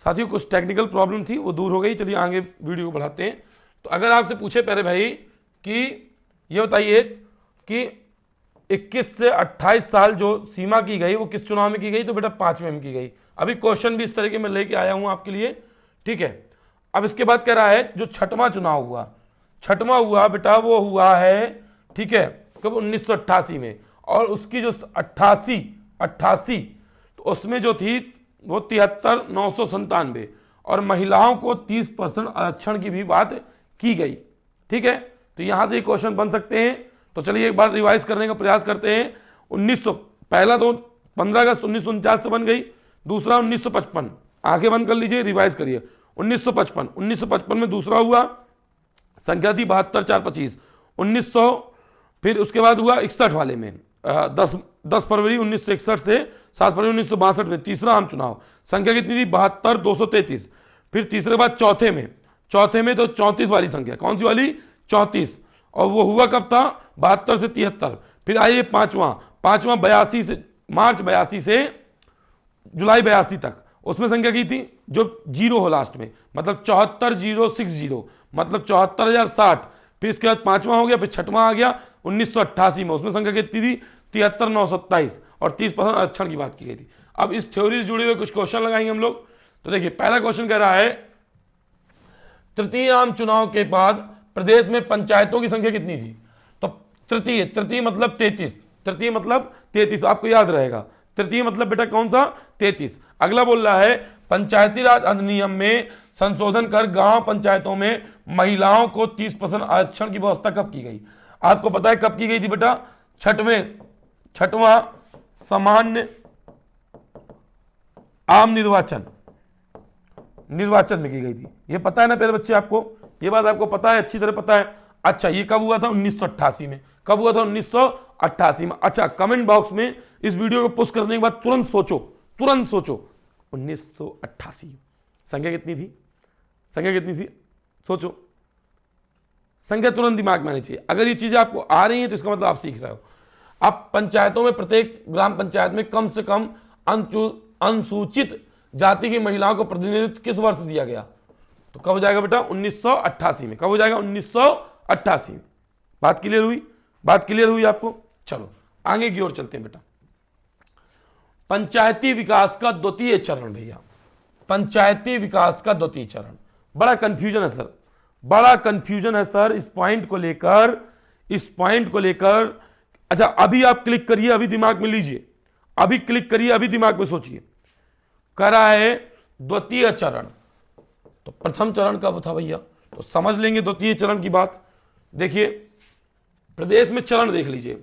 साथियों कुछ technical problem थी, वो दूर हो गई। चलिए आगे वीडियो को बढ़ाते हैं। तो अगर आपसे पूछे प्यारे भाई कि ये बताइए कि 21 से 28 साल जो सीमा की गई वो किस चुनाव में की गई, तो बेटा 5वें में की गई। अभी क्वेश्चन भी इस तरीके में लेके आया हूं आपके लिए, ठीक है। अब इसके बाद कह रहा है जो छठवां चुनाव हुआ, छठवां हुआ बेटा वो हुआ है, ठीक है, कब 1988 में। और उसकी जो 88 तो उसमें जो थी वो 73,997 और महिलाओं को 30% आरक्षण की भी बात की गई, ठीक है। तो यहां से क्वेश्चन बन सकते हैं। तो चलिए एक बार रिवाइज करने का प्रयास करते हैं। 1900 पहला तो 15 अगस्त 1949 से बन गई, दूसरा 1955, आंखें बंद कर लीजिए, रिवाइज करिए। 1955 में दूसरा हुआ, संख्या थी 72,425। 1900 फिर उसके बाद हुआ 61 वाले में 10 फरवरी 1961 से 7 फरवरी 1962 में तीसरा आम चुनाव, संख्या कितनी थी 72,233। फिर तीसरे बाद चौथे में तो 34 वाली संख्या, कौन सी वाली 34, और वो हुआ कब था 72 से 73। फिर आइए पांचवा 82 से मार्च 82 से जुलाई 82 तक, उसमें संख्या की थी जो जीरो हो लास्ट में, मतलब 74,060, मतलब 74,060। फिर इसके बाद पांचवा हो गया, फिर छठवां आ गया 1988 में, उसमें संख्या कितनी थी 73,927 और 30% आरक्षण की बात की गई थी। अब इस थ्योरी से जुड़े हुए कुछ क्वेश्चन लगाएंगे हम लोग। तो देखिए पहला क्वेश्चन कह रहा है तृतीय आम चुनाव के बाद प्रदेश में पंचायतों की संख्या कितनी थी। तो तृतीय मतलब 33, तृतीय मतलब 33, आपको याद रहेगा। तृतीय मतलब बेटा कौन सा 33। अगला बोल रहा है पंचायती राज अधिनियम में संशोधन कर गांव पंचायतों में महिलाओं को 30% आरक्षण की व्यवस्था कब की गई। आपको पता है कब की गई थी बेटा, छठवां सामान्य आम निर्वाचन में की गई थी। ये पता है ना प्यारे बच्चे, आपको ये बात आपको पता है, अच्छी तरह पता है। अच्छा ये कब हुआ था 1988 में, कब हुआ था 1988 में। अच्छा कमेंट बॉक्स में इस वीडियो को पोस्ट करने के बाद तुरंत सोचो 1988 संख्या कितनी थी, सोचो, संख्या तुरंत दिमाग में आनी चाहिए। अगर ये चीजें आपको आ रही हैं तो इसका मतलब आप सीख रहे हो। अब पंचायतों में प्रत्येक ग्राम पंचायत में कम से कम अनुसूचित जाति की महिलाओं को प्रतिनिधित्व किस वर्ष दिया गया, तो कब हो जाएगा बेटा 1988 में। कब हो जाएगा 1988 में। बात क्लियर हुई आपको। चलो आगे की ओर चलते हैं बेटा। पंचायती विकास का द्वितीय चरण, भैया पंचायती विकास का द्वितीय चरण, बड़ा कंफ्यूजन है सर इस पॉइंट को लेकर। अच्छा अभी आप क्लिक करिए, अभी दिमाग में लीजिए, अभी क्लिक करिए, अभी दिमाग में सोचिए। करा है द्वितीय चरण, तो प्रथम चरण कब था भैया, तो समझ लेंगे द्वितीय चरण की बात। देखिए प्रदेश में चरण देख लीजिए।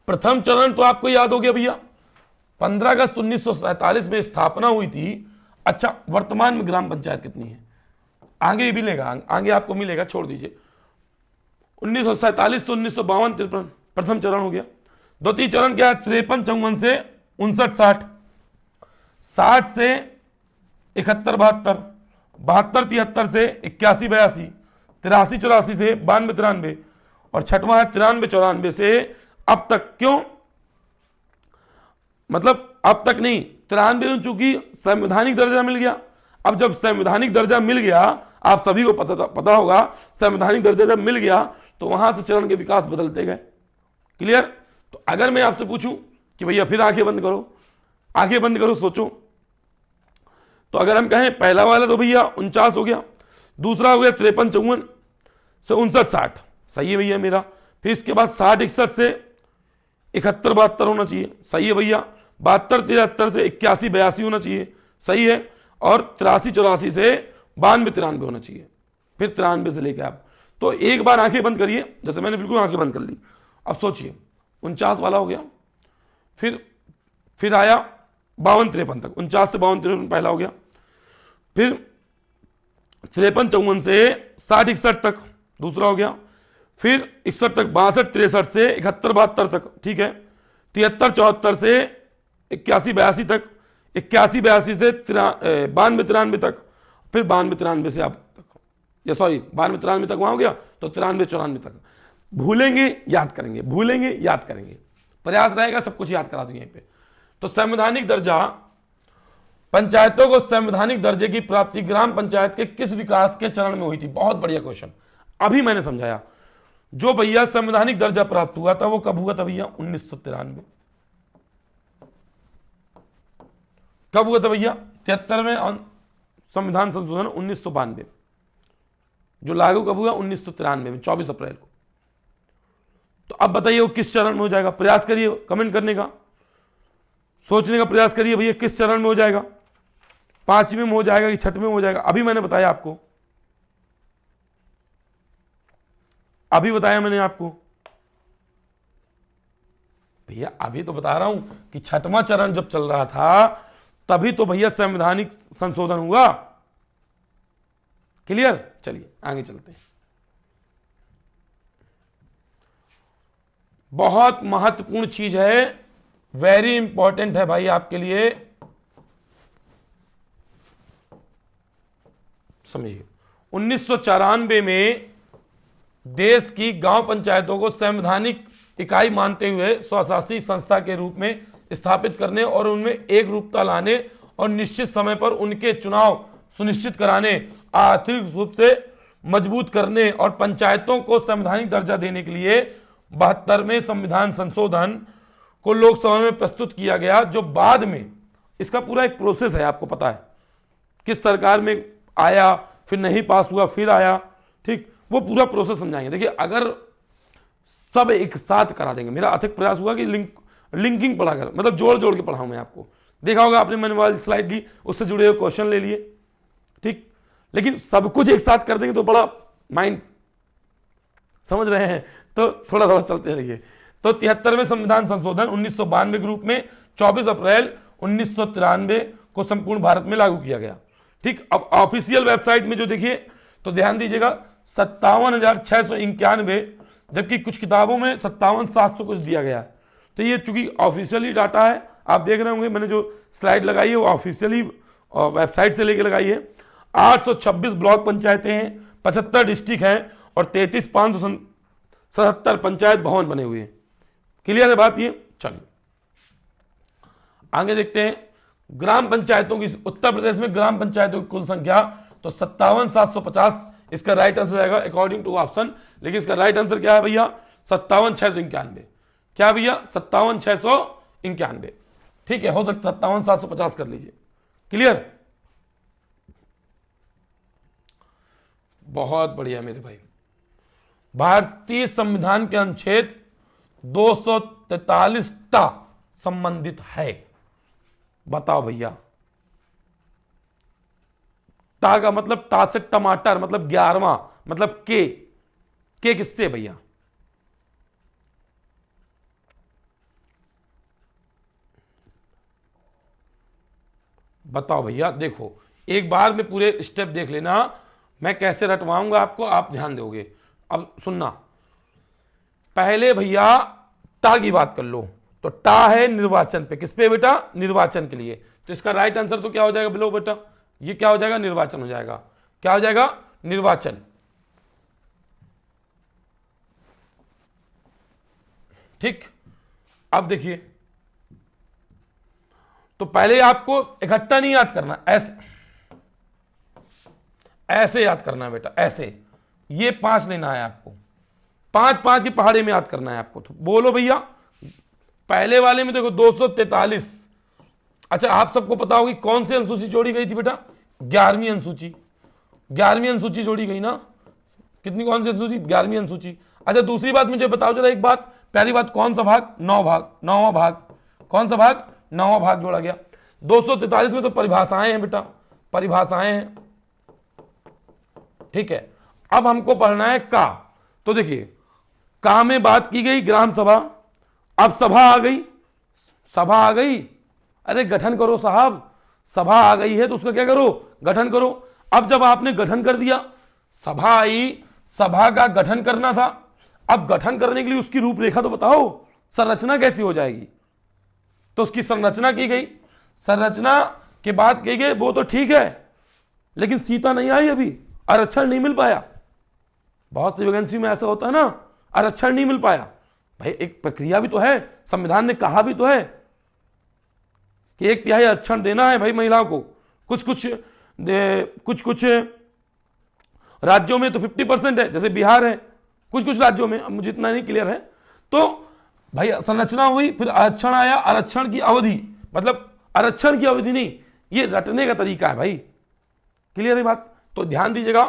प्रथम चरण तो आपको याद हो गया भैया, 15 अगस्त 1947 में स्थापना हुई थी। अच्छा वर्तमान में ग्राम पंचायत कितनी है, आगे मिलेगा, आगे आपको मिलेगा, छोड़ दीजिए। 1947 से 1952 प्रथम चरण हो गया। द्वितीय चरण क्या है 53-54 से 59-60, 60 से 71-72, 72-73 से 81-82, 83-84 से 92-93 और छठवां है 93-94 से अब तक। क्यों, मतलब अब तक नहीं, 93 चूंकि संवैधानिक दर्जा मिल गया। अब जब संवैधानिक दर्जा मिल गया, आप सभी को पता होगा, संवैधानिक दर्जा जब मिल गया तो वहां से चरण के विकास बदलते गए। क्लियर। तो अगर मैं आपसे पूछूं कि भैया फिर आंखें बंद करो, सोचो, तो अगर हम कहें पहला वाला तो भैया 49 हो गया, दूसरा हो गया 53-54 से 59-60, सही है भैया मेरा। फिर इसके बाद 60-61 से 71-72 होना चाहिए, सही है भैया। 72-73 से 81-82 होना चाहिए, सही है। और 83-84 से 92-93 होना चाहिए। फिर 93 से लेकर आप, तो एक बार आंखें बंद करिए, जैसे मैंने बिल्कुल आंखें बंद कर ली। अब सोचिए 49 वाला हो गया, फिर आया 52-53 तक, 49 से 52-53 पहला हो गया। फिर 53-54 से 60-61 तक दूसरा हो गया। फिर 61 तक 62-63 से 71-72 तक, ठीक है। 73-74 से 81-82 तक, 81-82 से 92-93 तक, फिर 92-93 से आप तक, या सॉरी 92-93 तक वहां हो गया, तो 93-94 तक। भूलेंगे याद करेंगे, प्रयास रहेगा सब कुछ याद करा दूं यहीं पे। तो संवैधानिक दर्जा पंचायतों को संवैधानिक दर्जे की प्राप्ति ग्राम पंचायत के किस विकास के चरण में हुई थी? बहुत बढ़िया क्वेश्चन, अभी मैंने समझाया। जो भैया संवैधानिक दर्जा प्राप्त हुआ था वो कब हुआ था भैया? 1993। कब हुआ था भैया? 73वें संविधान संशोधन 1992 जो लागू कब हुआ? 1993 में 24 अप्रैल को। तो अब बताइए वो किस चरण में हो जाएगा? प्रयास करिए कमेंट करने का, सोचने का प्रयास करिए भैया किस चरण में हो जाएगा, 5वें में हो जाएगा कि 6वें में हो जाएगा? अभी मैंने बताया आपको, अभी बताया मैंने आपको भैया, अभी तो बता रहा हूं कि 6वां चरण जब चल रहा था तभी तो भैया संवैधानिक संशोधन हुआ। क्लियर? चलिए आगे चलते हैं। बहुत महत्वपूर्ण चीज है, वेरी इंपॉर्टेंट है भाई आपके लिए, समझिए। 1994 में देश की गांव पंचायतों को संवैधानिक इकाई मानते हुए स्वशासी संस्था के रूप में स्थापित करने और उनमें एक रूपता लाने और निश्चित समय पर उनके चुनाव सुनिश्चित कराने, आर्थिक रूप से मजबूत करने और पंचायतों को संवैधानिक दर्जा देने के लिए 72वें संविधान संशोधन को लोकसभा में प्रस्तुत किया गया, जो बाद में इसका पूरा एक प्रोसेस है, आपको पता है किस सरकार में आया, फिर नहीं पास हुआ, फिर आया, ठीक, वो पूरा प्रोसेस समझाएंगे। देखिए अगर सब एक साथ करा देंगे, मेरा अथक प्रयास हुआ कि लिंकिंग पढ़ा कर, मतलब जोड़ जोड़ के पढ़ाऊं मैं आपको। देखा होगा आपने, मैंने वाली स्लाइड ली, उससे जुड़े हुए क्वेश्चन ले लिए, ठीक, लेकिन सब कुछ एक साथ कर देंगे तो बड़ा माइंड, समझ रहे हैं? तो थोड़ा थोड़ा चलते रहिए। तो 73वें संविधान संशोधन 1992 के रूप में 24 अप्रैल 1993 को संपूर्ण भारत में लागू किया गया, ठीक। अब ऑफिशियल वेबसाइट में जो देखिए तो ध्यान दीजिएगा 57,691, जबकि कुछ किताबों में 57,700 कुछ दिया गया है। तो ये चूंकि ऑफिशियली डाटा है, आप देख रहे होंगे मैंने जो स्लाइड लगाई है वो ऑफिशियली वेबसाइट से लेके लगाई है। 826 ब्लॉक पंचायतें हैं, 75 डिस्ट्रिक्ट हैं और 33,577 पंचायत भवन बने हुए हैं। क्लियर है बात ये? चलिए आगे देखते हैं। ग्राम पंचायतों की, उत्तर प्रदेश में ग्राम पंचायतों की कुल संख्या तो 57,750, इसका राइट आंसर आएगा अकॉर्डिंग टू ऑप्शन। लेकिन इसका राइट आंसर क्या है भैया? 57,691। क्या भैया? 57,691, ठीक है। हो सकता 57,750 कर लीजिए। क्लियर? बहुत बढ़िया मेरे भाई। भारतीय संविधान के अनुच्छेद 243 टा संबंधित है, बताओ भैया। टा का मतलब टा से टमाटर, मतलब 11वां, मतलब के किससे भैया? बताओ भैया। देखो एक बार में पूरे स्टेप देख लेना, मैं कैसे रटवाऊंगा आपको, आप ध्यान दोगे। अब सुनना, पहले भैया टा की बात कर लो, तो टा है निर्वाचन पे, किस पे बेटा? निर्वाचन के लिए। तो इसका राइट आंसर तो क्या हो जाएगा बोलो बेटा? ये क्या हो जाएगा? निर्वाचन हो जाएगा। क्या हो जाएगा? निर्वाचन। ठीक। अब देखिए, तो पहले आपको इकट्ठा नहीं याद करना, ऐसे याद करना है बेटा, ऐसे। ये 5 लेना है आपको, 5 की पहाड़ी में याद करना है आपको। तो बोलो भैया, पहले वाले में देखो 243। अच्छा आप सबको पता होगी कौन सी अनुसूची जोड़ी गई थी बेटा? 11वीं अनुसूची। 11वीं अनुसूची जोड़ी गई ना? कितनी, कौन सी अनुसूची? 11वीं अनुसूची। अच्छा दूसरी बात मुझे बताओ जरा एक बात, पहली बात, कौन सा भाग? 9वां भाग। कौन सा भाग? 9वां भाग जोड़ा गया। 243 में तो परिभाषाएं हैं बेटा, परिभाषाएं हैं, ठीक है। अब हमको पढ़ना है का। तो देखिए का में बात की गई ग्राम सभा, अब सभा आ गई, सभा आ गई, अरे गठन करो साहब, सभा आ गई है तो उसका क्या करो? गठन करो। अब जब आपने गठन कर दिया, सभा आई, सभा का गठन करना था, अब गठन करने के लिए उसकी रूपरेखा तो बताओ, संरचना कैसी हो जाएगी? तो उसकी संरचना की गई, संरचना के बाद कही गई वो तो ठीक है, लेकिन सीता नहीं आई अभी, आरक्षण नहीं मिल पाया। बहुत सी वैकेंसी में ऐसा होता है ना, आरक्षण नहीं मिल पाया। भाई एक प्रक्रिया भी तो है, संविधान ने कहा भी तो है, कि 1/3 आरक्षण देना है भाई महिलाओं को। कुछ कुछ राज्यों में तो 50% है, जैसे बिहार है, कुछ कुछ राज्यों में, अब मुझे इतना नहीं क्लियर है। तो भाई संरचना हुई, फिर आरक्षण आया, आरक्षण की अवधि, मतलब आरक्षण की अवधि नहीं, ये रटने का तरीका है भाई। क्लियर है बात? तो ध्यान दीजिएगा,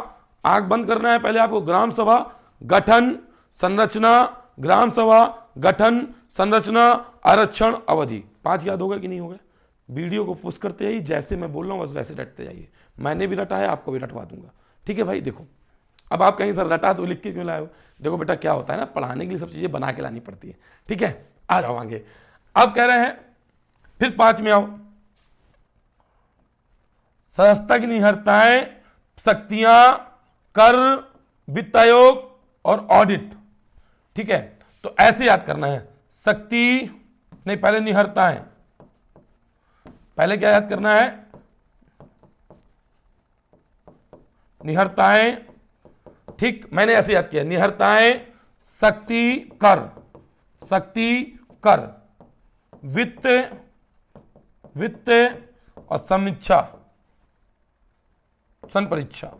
आंख बंद करना है पहले आपको। ग्राम सभा गठन संरचना, ग्राम सभा गठन संरचना, आरक्षण, अवधि। 5 याद होगा कि नहीं होगा? वीडियो को पुश करते जाइए, जैसे मैं बोल रहा हूं बस वैसे रटते जाइए। मैंने भी रटा है, आपको भी रटवा दूंगा। ठीक है भाई? देखो, अब आप कहीं सर रटा तो लिख के क्यों लाए हो? देखो बेटा क्या होता है ना, पढ़ाने के लिए सब चीजें बना के लानी पड़ती है। ठीक है, आ जाओ आगे। अब कह रहे हैं फिर 5 में आओ, सदस्यता की निहरताएं, शक्तियां, कर, वित्त आयोग और ऑडिट। ठीक है, तो ऐसे याद करना है। शक्ति नहीं, पहले निहरताएं, पहले क्या याद करना है? निहरताएं। ठीक, मैंने ऐसे याद किया, निहरताएं, शक्ति, कर, शक्ति, कर, वित्त, वित्त और समीक्षा, संपरीक्षा।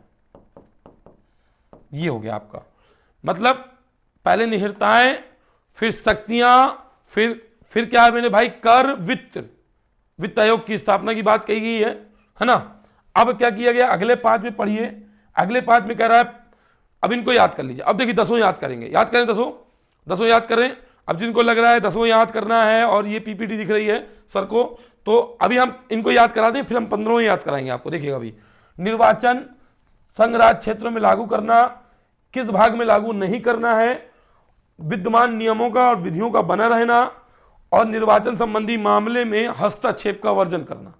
ये हो गया आपका। मतलब पहले निहरताएं, फिर शक्तियां, फिर क्या है मेरे भाई? कर, वित्त, वित्त आयोग की स्थापना की बात कही गई है ना। अब क्या किया गया? अगले 5 में पढ़िए, अगले 5 में कह रहा है, अब इनको याद कर लीजिए। अब देखिए 10 याद करेंगे, याद करें 10 याद करें। अब जिनको लग रहा है 10 याद करना है और ये पीपीटी दिख रही है सर को, तो अभी हम इनको याद करा दें, फिर हम 15 याद कराएंगे आपको। देखिएगा अभी, निर्वाचन संघ राज्य क्षेत्रों में लागू करना, किस भाग में लागू नहीं करना है, विद्यमान नियमों का और विधियों का बना रहना, और निर्वाचन संबंधी मामले में हस्तक्षेप का वर्जन करना।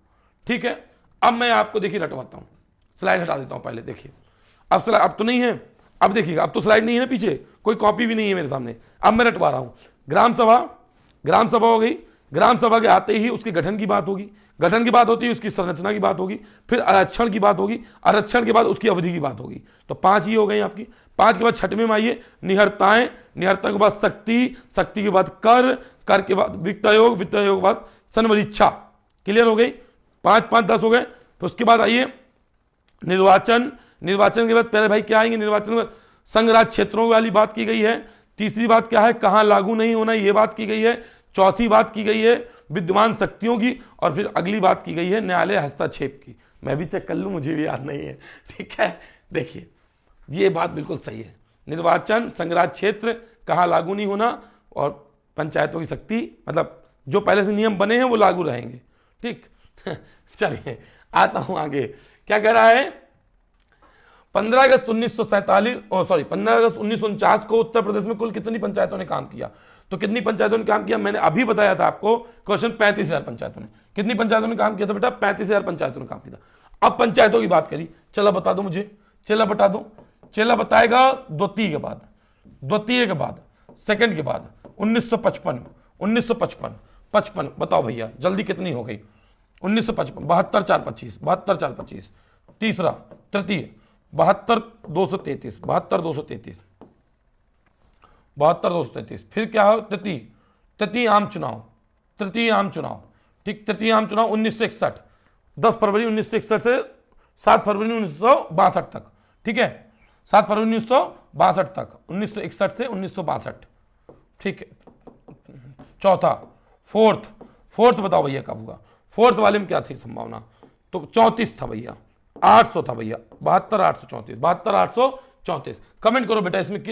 ठीक है, अब मैं आपको देखिए रटवाता हूं, स्लाइड हटा देता हूं पहले। देखिए अब स्लाइड अब तो नहीं है, अब देखिएगा, अब तो स्लाइड नहीं है ना, पीछे कोई कॉपी भी नहीं है मेरे सामने। अब मैं रटवा रहा हूं। ग्राम सभा, ग्राम सभा हो गई। ग्राम सभा के आते ही उसके गठन की बात होगी, गठन की बात होती है उसकी संरचना की बात होगी, फिर आरक्षण की बात होगी, आरक्षण के बाद उसकी अवधि की बात होगी। तो 5 ही हो गई आपकी। 5 के बाद 6वें में आइए, निहरताएं, निहरता के बाद शक्ति, शक्ति के बाद कर, कर के बाद वित्त आयोग, वित्त आयोग के बाद संवरीक्षा। क्लियर हो गई? 5 5 10 हो गए। फिर उसके बाद आइए निर्वाचन, निर्वाचन के बाद पहले भाई क्या आएंगे? निर्वाचन में संघ राज्य क्षेत्रों वाली बात की गई है। तीसरी बात क्या है? कहां लागू नहीं होना, ये बात की गई है। चौथी बात की गई है विद्यमान शक्तियों की, और फिर अगली बात की गई है न्यायालय हस्तक्षेप की। मैं भी चेक कर लूं, मुझे भी याद नहीं है। ठीक है, देखिए ये बात बिल्कुल सही है। निर्वाचन संघराज्य क्षेत्र, कहां लागू नहीं होना, और पंचायतों की शक्ति, मतलब जो पहले से नियम बने हैं वो लागू रहेंगे। ठीक चलिए आता हूं आगे। क्या कह रहा है? 15 अगस्त 1949 को उत्तर प्रदेश में कुल कितनी पंचायतों ने काम किया? तो कितनी पंचायतों ने काम किया? मैंने अभी बताया था आपको क्वेश्चन, 35,000 पंचायतों ने। कितनी पंचायतों ने काम किया था बेटा? 35,000 पंचायतों ने काम किया था। अब पंचायतों की बात करी, चला बता दो मुझे, चला बता दो। चला बताएगा द्वितीय के बाद, द्वितीय के बाद, सेकंड के बाद 1955, 1955, 55 बताओ भैया जल्दी कितनी हो गई? 1955, 72 4 25, 72 4 25। तीसरा, तृतीय 72 233, 72 233, 72 233। फिर क्या हो? तृतीय, तृतीय आम चुनाव, तृतीय आम चुनाव। ठीक, तृतीय आम चुनाव 1961, 10 फरवरी 1961 से 7 फरवरी 1962 तक। ठीक है, 7 फरवरी 1962 तक, 1961 से 1962। ठीक है, चौथा, फोर्थ बताओ भैया कब हुआ? फोर्थ वाले में क्या थी संभावना? तो 34 था भैया, 800 था भैया, 72 834, 72 834। कमेंट करो बेटा इसमें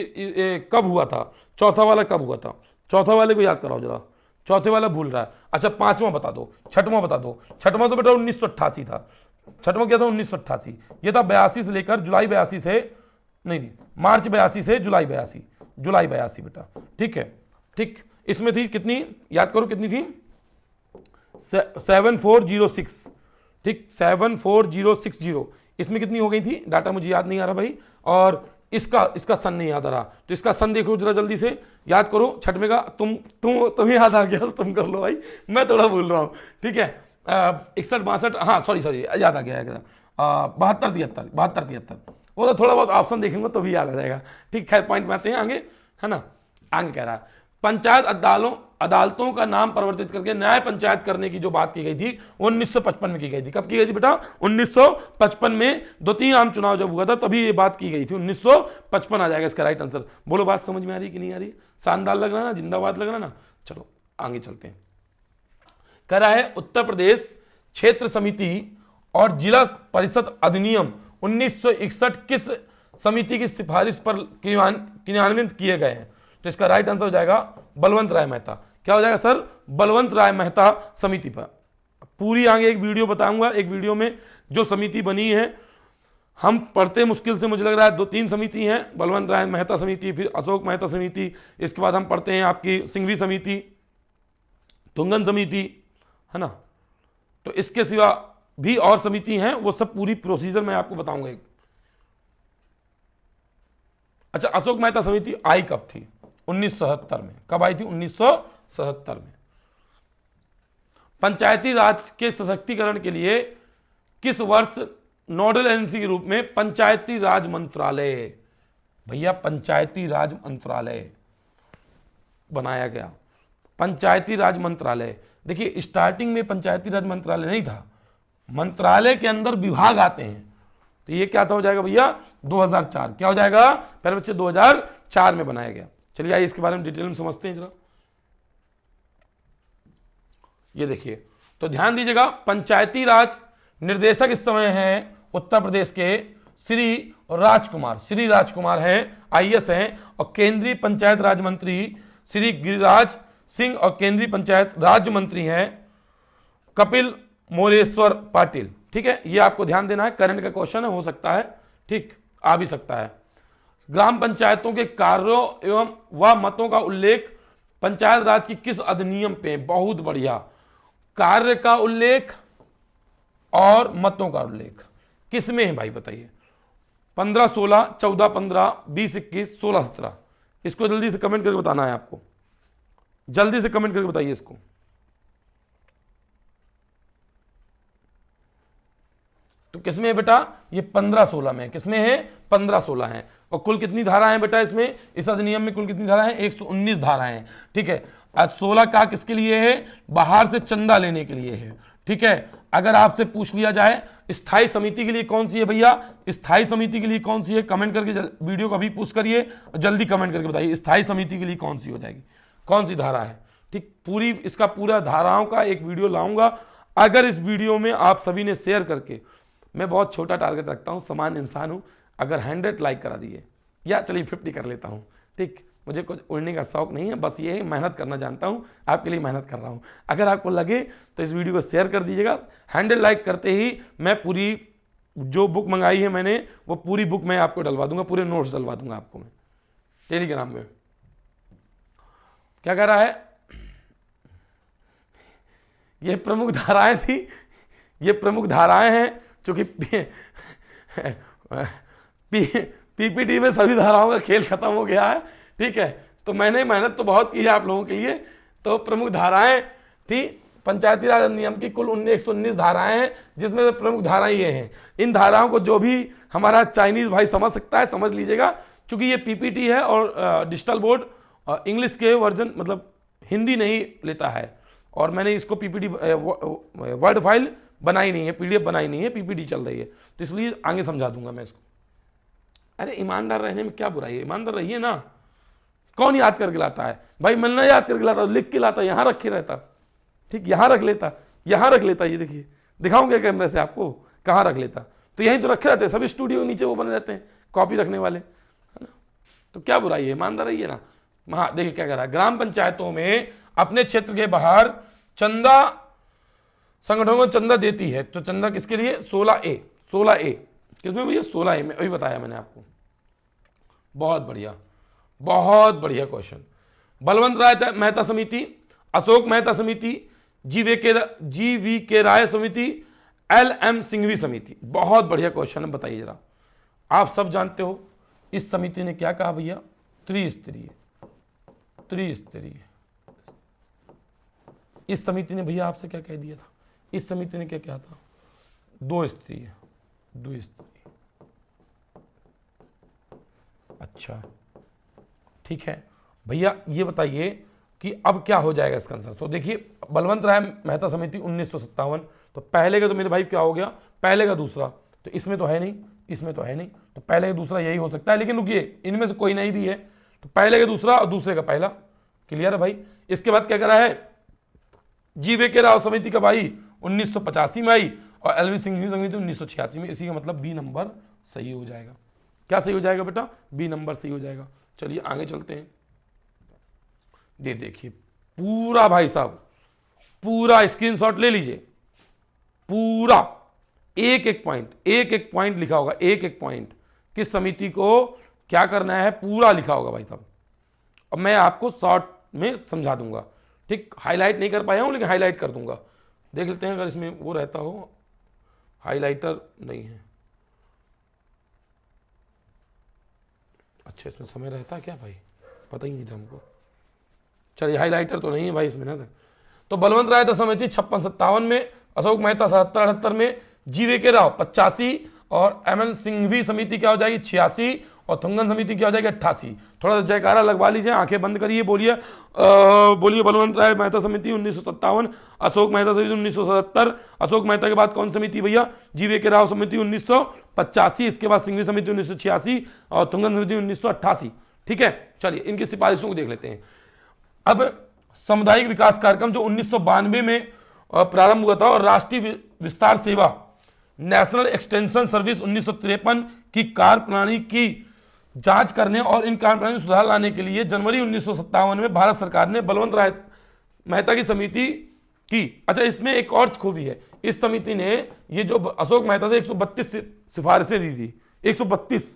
कब हुआ था, चौथा वाला कब हुआ था? चौथा वाले को याद कराओ जरा, चौथे वाला भूल रहा है। अच्छा 5वां बता दो, 6वां बता दो। 6वां तो बेटा 1988 था। 6वां क्या था? 1988। ये था 82 से लेकर जुलाई 82 से, नहीं मार्च 82 से जुलाई 82, जुलाई 82 बेटा। ठीक है, ठीक, इसमें थी कितनी, याद करो कितनी थी? 7406। ठीक, 74060। इसमें कितनी हो गई थी? डाटा मुझे याद नहीं आ रहा भाई, और इसका सन नहीं याद आ रहा, तो इसका सन देख लो जरा जल्दी से, याद करो। 6वें का तुम्हें याद आ गया तो तुम कर लो भाई, मैं थोड़ा भूल रहा हूँ। ठीक है, 61 62, हाँ सॉरी याद आ गया, 72 73, 72 73। वो तो थोड़ा बहुत ऑप्शन देखेंगे तो भी याद आ जाएगा। ठीक है, पॉइंट में आते हैं आगे, है ना। आगे कह रहा है पंचायत अदालतों का नाम परिवर्तित करके न्याय पंचायत करने की जो बात की गई थी 1955 में की गई थी। कब की गई थी बेटा? 1955 में 2-3 आम चुनाव जब हुआ था तभी ये बात की गई थी। 1955 आ जाएगा इसका राइट आंसर। बोलो बात समझ में आ रही कि नहीं आ रही? शानदार लग रहा है ना, जिंदाबाद लग रहा है ना। चलो आगे चलते हैं। कह रहा है उत्तर प्रदेश क्षेत्र समिति और जिला परिषद अधिनियम 1961 किस समिति की सिफारिश पर क्रियान्वित किए गए हैं? तो इसका राइट आंसर हो जाएगा बलवंत राय मेहता। क्या हो जाएगा सर? बलवंत राय मेहता समिति पर। पूरी आगे एक वीडियो बताऊंगा, एक वीडियो में जो समिति बनी है हम पढ़ते मुश्किल से मुझे लग रहा है 2-3 समिति हैं। बलवंत राय मेहता समिति, फिर अशोक मेहता समिति, इसके बाद हम पढ़ते हैं आपकी सिंघवी समिति, तुंगन समिति, है ना। तो इसके सिवा भी और समिति हैं, वो सब पूरी प्रोसीजर मैं आपको बताऊंगा। अच्छा, अशोक मेहता समिति आई कब थी? 1977 में। कब आई थी? 1977 में। पंचायती राज के सशक्तिकरण के लिए किस वर्ष नोडल एजेंसी के रूप में पंचायती राज मंत्रालय, भैया पंचायती राज मंत्रालय बनाया गया? पंचायती राज मंत्रालय, देखिए स्टार्टिंग में पंचायती राज मंत्रालय नहीं था, मंत्रालय के अंदर विभाग आते हैं। तो ये क्या था, हो जाएगा भैया 2004। क्या हो जाएगा पहले बच्चे? 2004 में बनाया गया। चलिए आइए इसके बारे में डिटेल में समझते हैं जरा। ये देखिए, तो ध्यान दीजिएगा, पंचायती राज निर्देशक इस समय हैं उत्तर प्रदेश के श्री राजकुमार। श्री राजकुमार हैं, आईएएस हैं। और केंद्रीय पंचायत राज मंत्री श्री गिरिराज सिंह और केंद्रीय पंचायत राज्य मंत्री हैं कपिल मोरेश्वर पाटिल। ठीक है, ये आपको ध्यान देना है, करंट का क्वेश्चन है, हो सकता है, ठीक, आ भी सकता है। ग्राम पंचायतों के कार्यों एवं व मतों का उल्लेख पंचायत राज की किस अधिनियम पे? बहुत बढ़िया, कार्य का उल्लेख और मतों का उल्लेख किस में है भाई बताइए? 15-16, 14-15, 20-21, 16-17। इसको जल्दी से कमेंट करके बताना है आपको, जल्दी से कमेंट करके बताइए इसको। तो किसमें है बेटा? ये 15-16 में। किसमें है? 15-16 है। और कुल कितनी धाराएं हैं बेटा इसमें? इस अधिनियम में कुल कितनी धाराएं हैं? 119 धाराएं हैं। ठीक है, आज 16 का किसके लिए है? बाहर से चंदा लेने के लिए है। ठीक है, अगर आपसे पूछ लिया जाए स्थायी समिति के लिए कौन सी है भैया, स्थायी समिति के लिए कौन सी है, कमेंट करके वीडियो को अभी पुश करिए और जल्दी कमेंट करके बताइए स्थायी समिति के लिए कौन सी हो जाएगी, कौन सी धारा है। ठीक, पूरी इसका पूरा धाराओं का एक वीडियो लाऊंगा। अगर इस वीडियो में आप सभी ने शेयर करके, मैं बहुत छोटा टारगेट रखता हूं, सामान्य इंसान हूं, अगर 100 लाइक करा दिए, या चलिए 50 कर लेता हूं, ठीक, मुझे कुछ उड़ने का शौक नहीं है, बस ये है मेहनत करना जानता हूं, आपके लिए मेहनत कर रहा हूं। अगर आपको लगे तो इस वीडियो को शेयर कर दीजिएगा। 100 लाइक करते ही मैं पूरी जो बुक मंगाई है मैंने, वो पूरी बुक मैं आपको डलवा दूंगा, पूरे नोट्स डलवा दूंगा आपको मैं टेलीग्राम में। क्या कह रहा है? ये प्रमुख धाराएं थी, ये प्रमुख धाराएं हैं, चूंकि पीपीटी में सभी धाराओं का खेल खत्म हो गया है। ठीक है, तो मैंने मेहनत तो बहुत की है आप लोगों के लिए। तो प्रमुख धाराएं थी पंचायती राज अधिनियम की, कुल 119 धाराएं हैं, जिसमें से प्रमुख धाराएं ये हैं। इन धाराओं को जो भी हमारा चाइनीज भाई समझ सकता है समझ लीजिएगा, क्योंकि ये पीपीटी है और डिजिटल बोर्ड इंग्लिश के वर्जन, मतलब हिंदी नहीं लेता है। और मैंने इसको पीपीटी वर्ड फाइल बनाई नहीं है, पीडीएफ बनाई नहीं है, पीपीटी चल रही है, तो इसलिए आगे समझा दूंगा मैं इसको। अरे ईमानदार रहने में क्या बुराई है, ईमानदार रहिए ना। कौन याद करके लाता है भाई? मैं ना याद करके लाता, लिख के लाता, यहाँ रख के रहता। ठीक, यहाँ रख लेता, यहाँ रख लेता। ये देखिए, दिखाऊंगे कैमरे से आपको कहाँ रख लेता। तो यहीं तो रखे रहते हैं सभी स्टूडियो के नीचे, वो बने रहते हैं कॉपी रखने वाले, है ना। तो क्या बुराई है, ईमानदार रहिए ना। हाँ देखिए क्या कह रहा है, ग्राम पंचायतों में अपने क्षेत्र के बाहर चंदा संगठनों को चंदा देती है। तो चंदा किसके लिए? 16A। 16A किसमें भैया? 16A में, अभी बताया मैंने आपको। बहुत बढ़िया, बहुत बढ़िया क्वेश्चन। बलवंत राय मेहता समिति, अशोक मेहता समिति, जी वी के राय समिति, LM सिंघवी समिति। बहुत बढ़िया क्वेश्चन है, बताइए जरा। आप सब जानते हो इस समिति ने क्या कहा भैया? त्रिस्तरीय। त्रिस्तरीय। इस समिति ने भैया आपसे क्या कह दिया था? इस समिति ने क्या कहा था? 2 स्तरीय। 2 स्तरीय। अच्छा ठीक है भैया, ये बताइए कि अब क्या हो जाएगा इसका आंसर। तो देखिए बलवंत राय मेहता समिति 1957, तो पहले का तो मेरे भाई क्या हो गया, पहले का दूसरा, तो इसमें तो है नहीं, इसमें तो है नहीं, तो पहले का दूसरा यही हो सकता है। लेकिन रुकिए, इनमें से कोई नहीं भी है, तो पहले का दूसरा और दूसरे का पहला। क्लियर है भाई। इसके बाद क्या करा है, जीवे के राव समिति कब आई, 1985 में आई, और एलवी सिंघवी समिति 1986 में। इसी का मतलब बी नंबर सही हो जाएगा। क्या सही हो जाएगा बेटा, बी नंबर सही हो जाएगा। चलिए आगे चलते हैं। देखिए पूरा भाई साहब, पूरा स्क्रीनशॉट ले लीजिए, पूरा एक एक पॉइंट लिखा होगा, एक एक पॉइंट किस समिति को क्या करना है, पूरा लिखा होगा भाई साहब। अब मैं आपको शॉर्ट में समझा दूंगा, ठीक, हाईलाइट नहीं कर पाया हूं लेकिन हाईलाइट कर दूंगा। देख लेते हैं अगर इसमें वो रहता हो, हाईलाइटर नहीं है। अच्छा इसमें समय रहता है क्या भाई, पता ही नहीं था हमको। चलिए हाईलाइटर तो नहीं है भाई इसमें ना। तो बलवंत राय समिति 56-57 में, अशोक मेहता 77-78 में, जीवे के राव 85, और एमएल सिंघवी समिति क्या हो जाएगी 86, और थुंगन समिति क्या हो जाएगी 88। थोड़ा सा जयकारा लगवा लीजिए, आंखें बंद करिए, बोलिए बोलिए बलवंत राय मेहता समिति 1957, अशोक मेहता समिति 1977, अशोक मेहता के बाद कौन समिति भैया, जीवे के राव समिति 1985, इसके बाद सिंघवी समिति 1986, और थुंगन समिति 1988। ठीक है, चलिए इनकी सिफारिशों को देख लेते हैं। अब सामुदायिक विकास कार्यक्रम जो 1992 में प्रारंभ हुआ था, और राष्ट्रीय विस्तार सेवा नेशनल एक्सटेंशन सर्विस 1953 की कार्यप्रणाली की जांच करने और इन कार्यप्रणाली में सुधार लाने के लिए जनवरी 1957 में भारत सरकार ने बलवंत राय मेहता की समिति की। अच्छा इसमें एक और खूबी है, इस समिति ने ये जो अशोक मेहता से 132 सिफारिशें दी थी। 132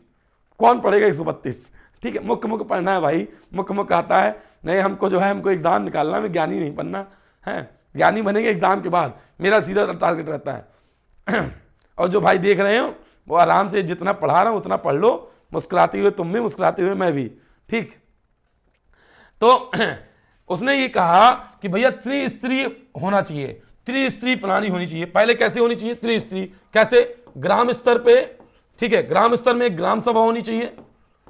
कौन पढ़ेगा 132, ठीक है, मुख्य पढ़ना है भाई, मुख्य आता है नहीं, हमको जो है हमको एग्जाम निकालना, में ज्ञानी नहीं बनना है, ज्ञानी बनेंगे एग्जाम के बाद, मेरा सीधा टारगेट रहता है। और जो भाई देख रहे हो वो आराम से जितना पढ़ा रहा हूं उतना पढ़ लो, मुस्कुराते हुए तुम भी, मुस्कुराते हुए मैं भी, ठीक। तो उसने ये कहा कि भैया त्रिस्तरीय होना चाहिए, त्रिस्तरीय प्रणाली होनी चाहिए। पहले कैसे होनी चाहिए त्रिस्तरीय, कैसे, ग्राम स्तर पे, ठीक है, ग्राम स्तर में एक ग्राम सभा होनी चाहिए,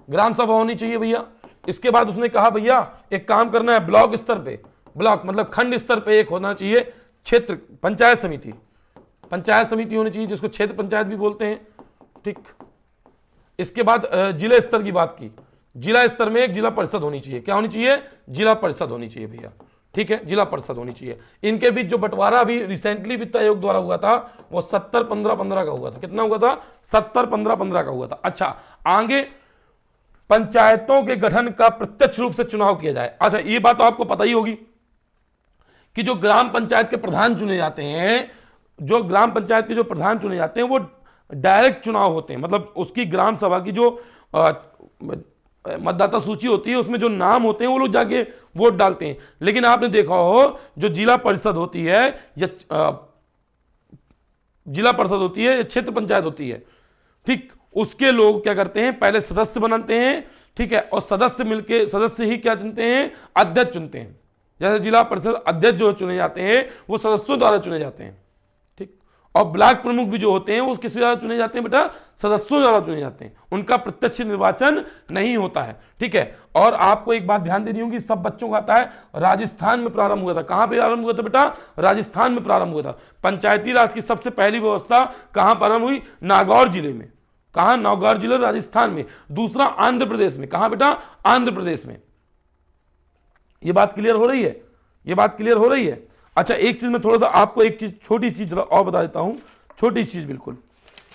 ग्राम सभा होनी चाहिए भैया। इसके बाद उसने कहा भैया एक काम करना है, ब्लॉक स्तर पे, ब्लॉक मतलब खंड स्तर पे एक होना चाहिए क्षेत्र पंचायत समिति, पंचायत समिति होनी चाहिए जिसको क्षेत्र पंचायत भी बोलते हैं, ठीक। इसके बाद जिला स्तर की बात की, जिला स्तर में एक जिला परिषद होनी चाहिए। क्या होनी चाहिए, जिला परिषद होनी चाहिए भैया, ठीक है, जिला परिषद होनी चाहिए। इनके बीच जो बंटवारा अभी रिसेंटली वित्त आयोग द्वारा हुआ था वो 70-15-15 का हुआ था। कितना हुआ था, 70-15-15 का हुआ था। अच्छा आगे पंचायतों के गठन का प्रत्यक्ष रूप से चुनाव किया जाए। अच्छा ये बात तो आपको पता ही होगी कि जो ग्राम पंचायत के प्रधान चुने जाते हैं, जो ग्राम पंचायत के जो प्रधान चुने जाते हैं वो डायरेक्ट चुनाव होते हैं, मतलब उसकी ग्राम सभा की जो मतदाता सूची होती है उसमें जो नाम होते हैं वो लोग जाके वोट डालते हैं। लेकिन आपने देखा हो जो जिला परिषद होती है या जिला परिषद होती है या क्षेत्र पंचायत होती है, ठीक, उसके लोग क्या करते हैं, पहले सदस्य बनाते हैं, ठीक है, और सदस्य मिलके, सदस्य ही क्या चुनते हैं, अध्यक्ष चुनते हैं। जैसे जिला परिषद अध्यक्ष जो चुने जाते हैं वो सदस्यों द्वारा चुने जाते हैं, ठीक, और ब्लॉक प्रमुख भी जो होते हैं वो किसके द्वारा चुने जाते हैं बेटा, सदस्यों द्वारा चुने जाते हैं, उनका प्रत्यक्ष निर्वाचन नहीं होता है, ठीक है। और आपको एक बात ध्यान देनी होगी, सब बच्चों का आता है, राजस्थान में प्रारंभ हुआ था। कहां पे प्रारंभ हुआ था बेटा, राजस्थान में प्रारंभ हुआ था। पंचायती राज की सबसे पहली व्यवस्था कहां प्रारंभ हुई, नागौर जिले में। कहां, नागौर जिले राजस्थान में। दूसरा आंध्र प्रदेश में। कहां बेटा, आंध्र प्रदेश में। ये बात क्लियर हो रही है, ये बात क्लियर हो रही है। अच्छा एक चीज में थोड़ा सा आपको एक चीज, छोटी चीज और बता देता हूं, छोटी चीज बिल्कुल,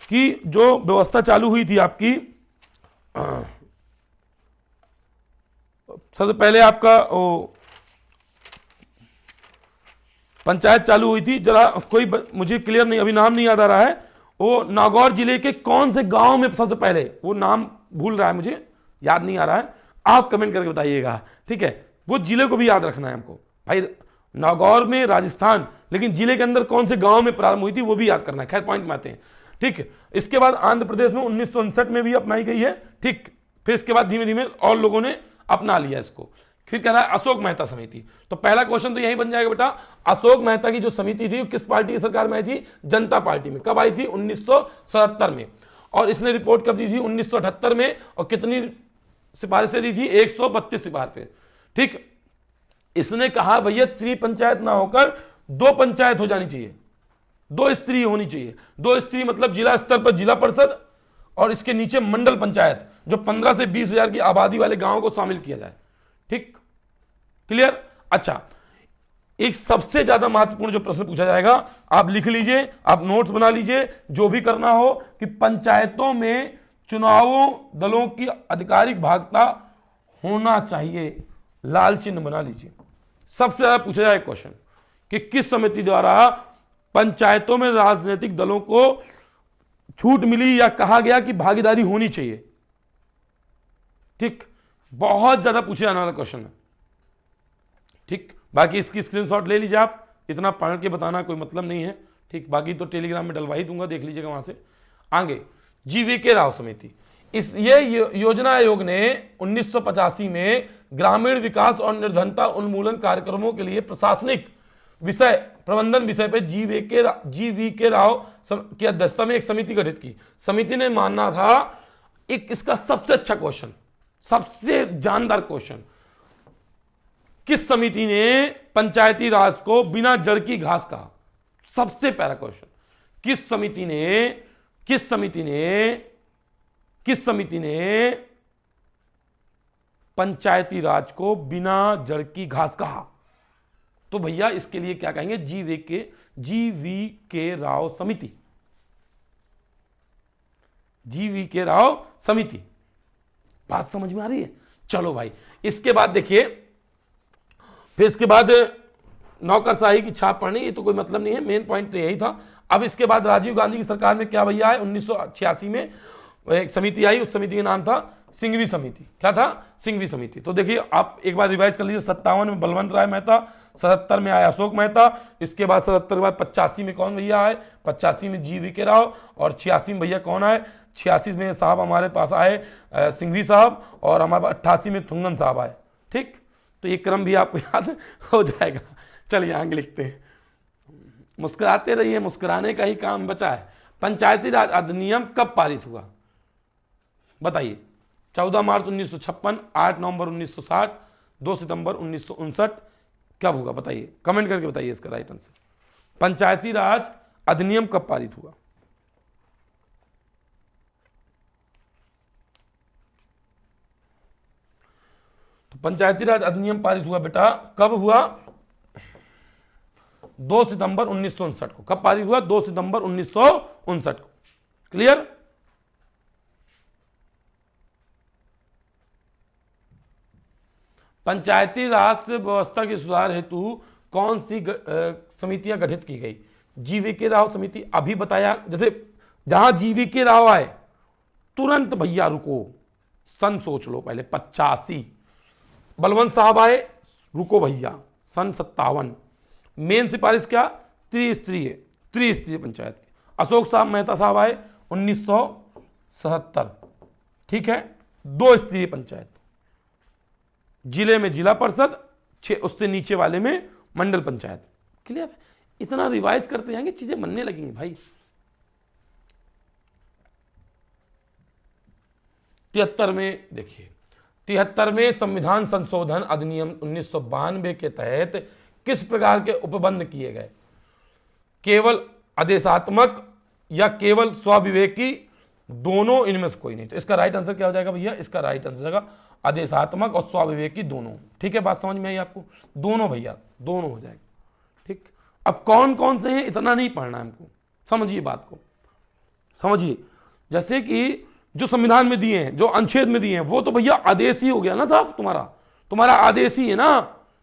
कि जो व्यवस्था चालू हुई थी आपकी, सबसे पहले आपका पंचायत चालू हुई थी, जरा कोई मुझे क्लियर नहीं, अभी नाम नहीं याद आ रहा है, वो नागौर जिले के कौन से गांव में सबसे पहले, वो नाम भूल रहा है, मुझे याद नहीं आ रहा है, आप कमेंट करके बताइएगा, ठीक है। वो जिले को भी याद रखना है हमको भाई, नागौर में राजस्थान, लेकिन जिले के अंदर कौन से गांव में प्रारंभ हुई थी वो भी याद करना है। खैर पॉइंट में आते हैं, ठीक। इसके बाद आंध्र प्रदेश में 1959 में भी अपनाई गई है, ठीक। फिर इसके बाद धीमे धीमे और लोगों ने अपना लिया इसको। फिर कह रहा है अशोक मेहता समिति, तो पहला क्वेश्चन तो यही बन जाएगा बेटा, अशोक मेहता की जो समिति थी किस पार्टी की सरकार में आई थी, जनता पार्टी में। कब आई थी, 1977 में। और इसने रिपोर्ट कब दी थी, 1978 में। और कितनी सिफारिशें दी थी, 132 सिफारिशें, ठीक। इसने कहा भैया त्रिपंचायत ना होकर 2 पंचायत हो जानी चाहिए, 2 स्त्री होनी चाहिए। 2 स्त्री मतलब जिला स्तर पर जिला परिषद और इसके नीचे मंडल पंचायत, जो 15 से 20 हजार की आबादी वाले गांवों को शामिल किया जाए। ठीक, क्लियर। अच्छा, एक सबसे ज्यादा महत्वपूर्ण जो प्रश्न पूछा जाएगा, आप लिख लीजिए, आप नोट्स बना लीजिए, जो भी करना हो, कि पंचायतों में चुनावों दलों की आधिकारिक भागता होना चाहिए। लाल चिन्ह बना लीजिए। सबसे ज्यादा पूछा जाए क्वेश्चन कि किस समिति द्वारा पंचायतों में राजनीतिक दलों को छूट मिली या कहा गया कि भागीदारी होनी चाहिए। ठीक, बहुत ज्यादा पूछे जाने वाला क्वेश्चन है। ठीक, बाकी इसकी स्क्रीनशॉट ले लीजिए, आप इतना पढ़ के बताना कोई मतलब नहीं है। ठीक, बाकी तो टेलीग्राम में डलवा ही दूंगा, देख लीजिएगा वहां से। आगे GVK राव समिति, ये योजना आयोग ने 1985 में ग्रामीण विकास और निर्धनता उन्मूलन कार्यक्रमों के लिए प्रशासनिक विषय प्रबंधन विषय पर GVK राव की अध्यक्षता में एक समिति गठित की। समिति ने मानना था, एक इसका सबसे अच्छा क्वेश्चन, सबसे जानदार क्वेश्चन, किस समिति ने पंचायती राज को बिना जड़ की घास कहा? सबसे पहला क्वेश्चन, किस समिति ने पंचायती राज को बिना जड़ की घास कहा? तो भैया इसके लिए क्या कहेंगे? GVK राव समिति। GVK राव समिति, बात समझ में आ रही है? चलो भाई, इसके बाद देखिए, फिर इसके बाद नौकरशाही की छाप पड़नी, ये तो कोई मतलब नहीं है, मेन पॉइंट तो यही था। अब इसके बाद राजीव गांधी की सरकार में क्या भैया है, 1986 में एक समिति आई, उस समिति का नाम था सिंघवी समिति। क्या था? सिंघवी समिति। तो देखिए, आप एक बार रिवाइज कर लीजिए। 57 में बलवंत राय मेहता, 77 में आया अशोक मेहता, इसके बाद 77 के बाद 85 में कौन भैया आए? 85 में GVK राव, और 86 में भैया कौन आए? 86 में साहब हमारे पास आए सिंघवी साहब, और हमारे 88 में थुंगन साहब आए। ठीक, तो ये क्रम भी आपको याद हो जाएगा। चलिए आगे लिखते हैं। मुस्कुराते रहिए, मुस्कुराने का ही काम बचा है। पंचायती राज अधिनियम कब पारित हुआ बताइए? 14 मार्च 1956, 8 नवंबर 1960, 2 सितंबर 1959, कब हुआ बताइए? कमेंट करके बताइए इसका राइट आंसर। पंचायती राज अधिनियम कब पारित हुआ? तो पंचायती राज अधिनियम पारित हुआ बेटा, कब हुआ? 2 सितंबर 1959 को। कब पारित हुआ? 2 सितंबर 1959 को। क्लियर? पंचायती राज व्यवस्था के सुधार हेतु कौन सी समितियां गठित की गई? GVK राव समिति, अभी बताया। जैसे जहां GVK राव आए, तुरंत भैया रुको, सन सोच लो पहले। 85 बलवंत साहब आए, रुको भैया, सन 57। मेन सिफारिश क्या? त्रिस्तरीय पंचायत की। अशोक साहब मेहता साहब आए 1977। ठीक है, 2 स्तरीय पंचायत, जिले में जिला परिषद, उससे नीचे वाले में मंडल पंचायत। क्लियर? इतना रिवाइज करते जाएंगे, चीजें बनने लगेंगी भाई। 73 में देखिए, 73वें संविधान संशोधन अधिनियम 1992 के तहत किस प्रकार के उपबंध किए गए? केवल आदेशात्मक या केवल स्वविवेकी, दोनों, इनमें से कोई नहीं। तो इसका राइट आंसर क्या हो जाएगा भैया? इसका राइट आंसर हो जाएगा आदेशात्मक और स्वविवेकी दोनों। ठीक है, बात समझ में आई आपको? दोनों भैया, दोनों हो जाएगा। ठीक, अब कौन कौन से हैं इतना नहीं पढ़ना है हमको, समझिए बात को, समझिए। जैसे कि जो संविधान में दिए हैं, जो अनुच्छेद में दिए हैं, वो तो भैया आदेश ही हो गया ना साहब, तुम्हारा आदेश ही है ना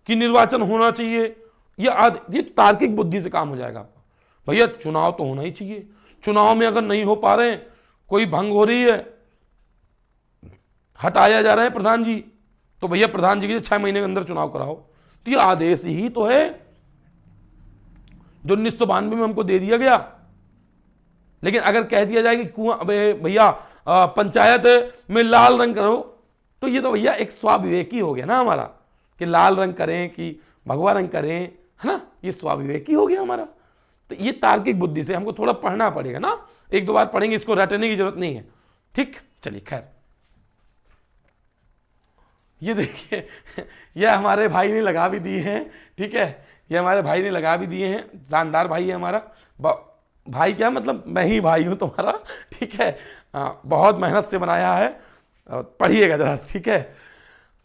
कि निर्वाचन होना चाहिए। ये तार्किक बुद्धि से काम हो जाएगा आपका। भैया चुनाव तो होना ही चाहिए, चुनाव में अगर नहीं हो पा रहे, कोई भंग हो रही है, हटाया जा रहा है प्रधान जी, तो भैया प्रधान जी के 6 महीने के अंदर चुनाव कराओ। तो ये आदेश ही तो है जो 1992 में हमको दे दिया गया। लेकिन अगर कह दिया जाए कि कुआं भैया पंचायत में लाल रंग करो, तो ये तो भैया एक स्वाविवेकी हो गया ना हमारा, कि लाल रंग करें कि भगवा रंग करें, है ना? ये स्वाविवेकी हो गया हमारा। तो ये तार्किक बुद्धि से हमको थोड़ा पढ़ना पड़ेगा ना, 1-2 बार पढ़ेंगे, इसको रटने की जरूरत नहीं है। ठीक, चलिए खैर, ये देखिए, ये हमारे भाई ने लगा भी दिए हैं, ठीक है, ये हमारे भाई ने लगा भी दिए हैं, जानदार भाई है हमारा। भाई क्या मतलब, मैं ही भाई हूँ तुम्हारा, ठीक है। बहुत मेहनत से बनाया है, पढ़िएगा जरा, ठीक है।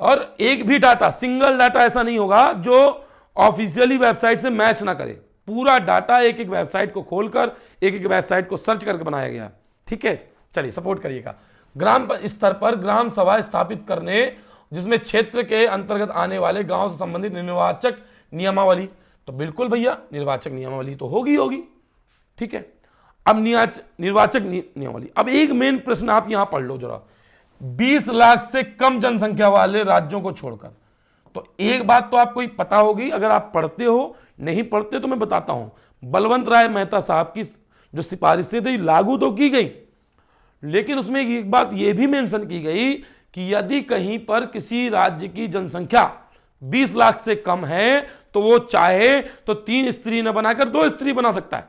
और एक भी डाटा, सिंगल डाटा ऐसा नहीं होगा जो ऑफिशियली वेबसाइट से मैच ना करे। पूरा डाटा एक एक वेबसाइट को खोलकर, एक एक वेबसाइट को सर्च करके बनाया गया, ठीक है। चलिए सपोर्ट करिएगा। ग्राम स्तर पर ग्राम सभा स्थापित करने, जिसमें क्षेत्र के अंतर्गत आने वाले गांव से संबंधित निर्वाचक नियमावली। तो बिल्कुल भैया, निर्वाचक नियमावली तो होगी, ठीक है। अब निर्वाचक नियमावली। अब एक मेन प्रश्न आप यहां पढ़ लो जरा, 20 लाख से कम जनसंख्या वाले राज्यों को छोड़कर। तो एक बात तो आपको पता होगी, अगर आप पढ़ते हो, नहीं पढ़ते तो मैं बताता हूं। बलवंत राय मेहता साहब की जो सिफारिशें थी लागू तो की गई, लेकिन उसमें एक बात यह भी मेंशन की गई कि यदि कहीं पर किसी राज्य की जनसंख्या 20 लाख से कम है तो वो चाहे तो 3 स्त्री न बनाकर 2 स्त्री बना सकता है।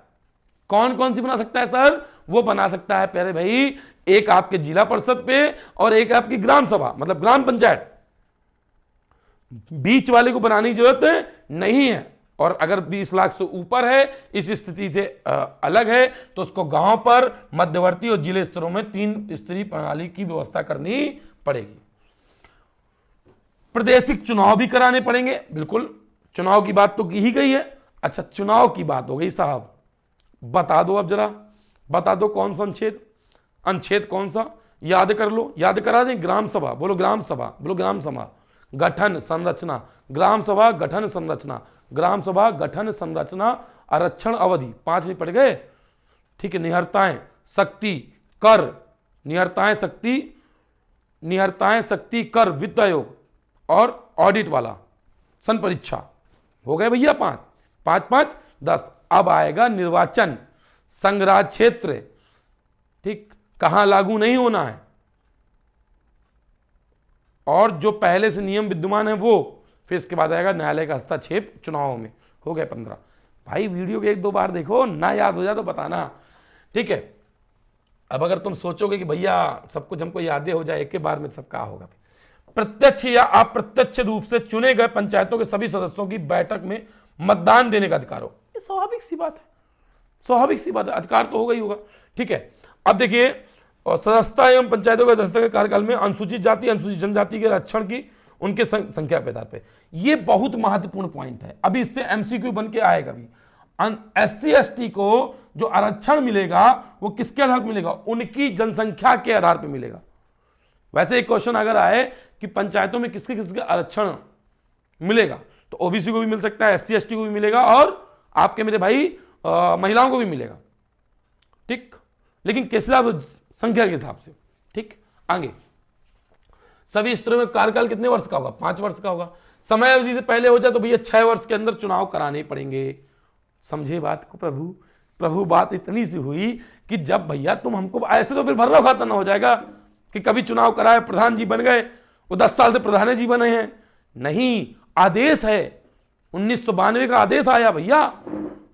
कौन कौन सी बना सकता है सर? वो बना सकता है प्यारे भाई, एक आपके जिला परिषद पे और एक आपकी ग्राम सभा, मतलब ग्राम पंचायत। बीच वाले को बनाने की जरूरत नहीं है। और अगर 20 लाख से ऊपर है, इस स्थिति से अलग है, तो उसको गांव पर, मध्यवर्ती और जिले स्तरों में 3 स्त्री प्रणाली की व्यवस्था करनी पड़ेगी। प्रादेशिक चुनाव भी कराने पड़ेंगे, बिल्कुल। चुनाव की बात तो की ही गई है। अच्छा, चुनाव की बात हो गई साहब, बता दो अब जरा, बता दो कौन सा अनुच्छेद कौन सा, याद कर लो, याद करा दें। ग्राम सभा, बोलो ग्राम सभा, बोलो ग्राम सभा। गठन संरचना, ग्राम सभा गठन संरचना, ग्राम सभा गठन संरचना, आरक्षण अवधि 5 नहीं पड़ गए, ठीक है। निहरताएं शक्ति कर, निहरताएं शक्ति कर, वित्त आयोग और ऑडिट वाला सन परीक्षा, हो गए भैया 5 5 5 10। अब आएगा निर्वाचन, संघराज क्षेत्र, ठीक, कहां लागू नहीं होना है, और जो पहले से नियम विद्यमान है वो, फिर इसके बाद आएगा न्यायालय का हस्तक्षेप चुनावों में, हो गए 15। भाई वीडियो के 1-2 बार देखो, ना याद हो जाए तो बताना, ठीक है। अब अगर तुम सोचोगे कि भैया सब कुछ हमको यादें हो जाए एक के बार में, सब क्या होगा। प्रत्यक्ष या अप्रत्यक्ष रूप से चुने गए पंचायतों के सभी सदस्यों की बैठक में मतदान देने का अधिकार हो, ये स्वाभाविक सी बात है, स्वाभाविक सी बात है, अधिकार तो होगा ही होगा, ठीक है। अब देखिए, और सदस्यता एवं पंचायतों के अध्यक्षता के कार्यकाल में अनुसूचित जाति, अनुसूचित जनजाति के आरक्षण की उनके संख्या के आधार पर, यह बहुत महत्वपूर्ण पॉइंट है। अभी इससे एमसीक्यू बन के आएगा भी। SC ST को जो आरक्षण मिलेगा वो किसके आधार पर मिलेगा? उनकी जनसंख्या के आधार पर मिलेगा। वैसे एक क्वेश्चन अगर आए कि पंचायतों में किसके किसके आरक्षण मिलेगा, तो ओबीसी को भी मिल सकता है, SC ST को भी मिलेगा, और आपके मेरे भाई महिलाओं को भी मिलेगा, ठीक, लेकिन किस हिसाब से? संख्या के हिसाब से, ठीक। आगे सभी स्तरों में कार्यकाल कितने वर्ष का होगा? 5 वर्ष का होगा। समय अवधि से पहले हो जाए तो भैया 6 वर्ष के अंदर चुनाव कराने पड़ेंगे। समझे बात को प्रभु बात इतनी सी हुई कि जब भैया तुम हमको ऐसे, तो फिर भर्रा खाता ना हो जाएगा कि कभी चुनाव कराए, प्रधान जी बन गए, वो 10 साल से प्रधान जी बने हैं। नहीं, आदेश है, 1992 का आदेश आया भैया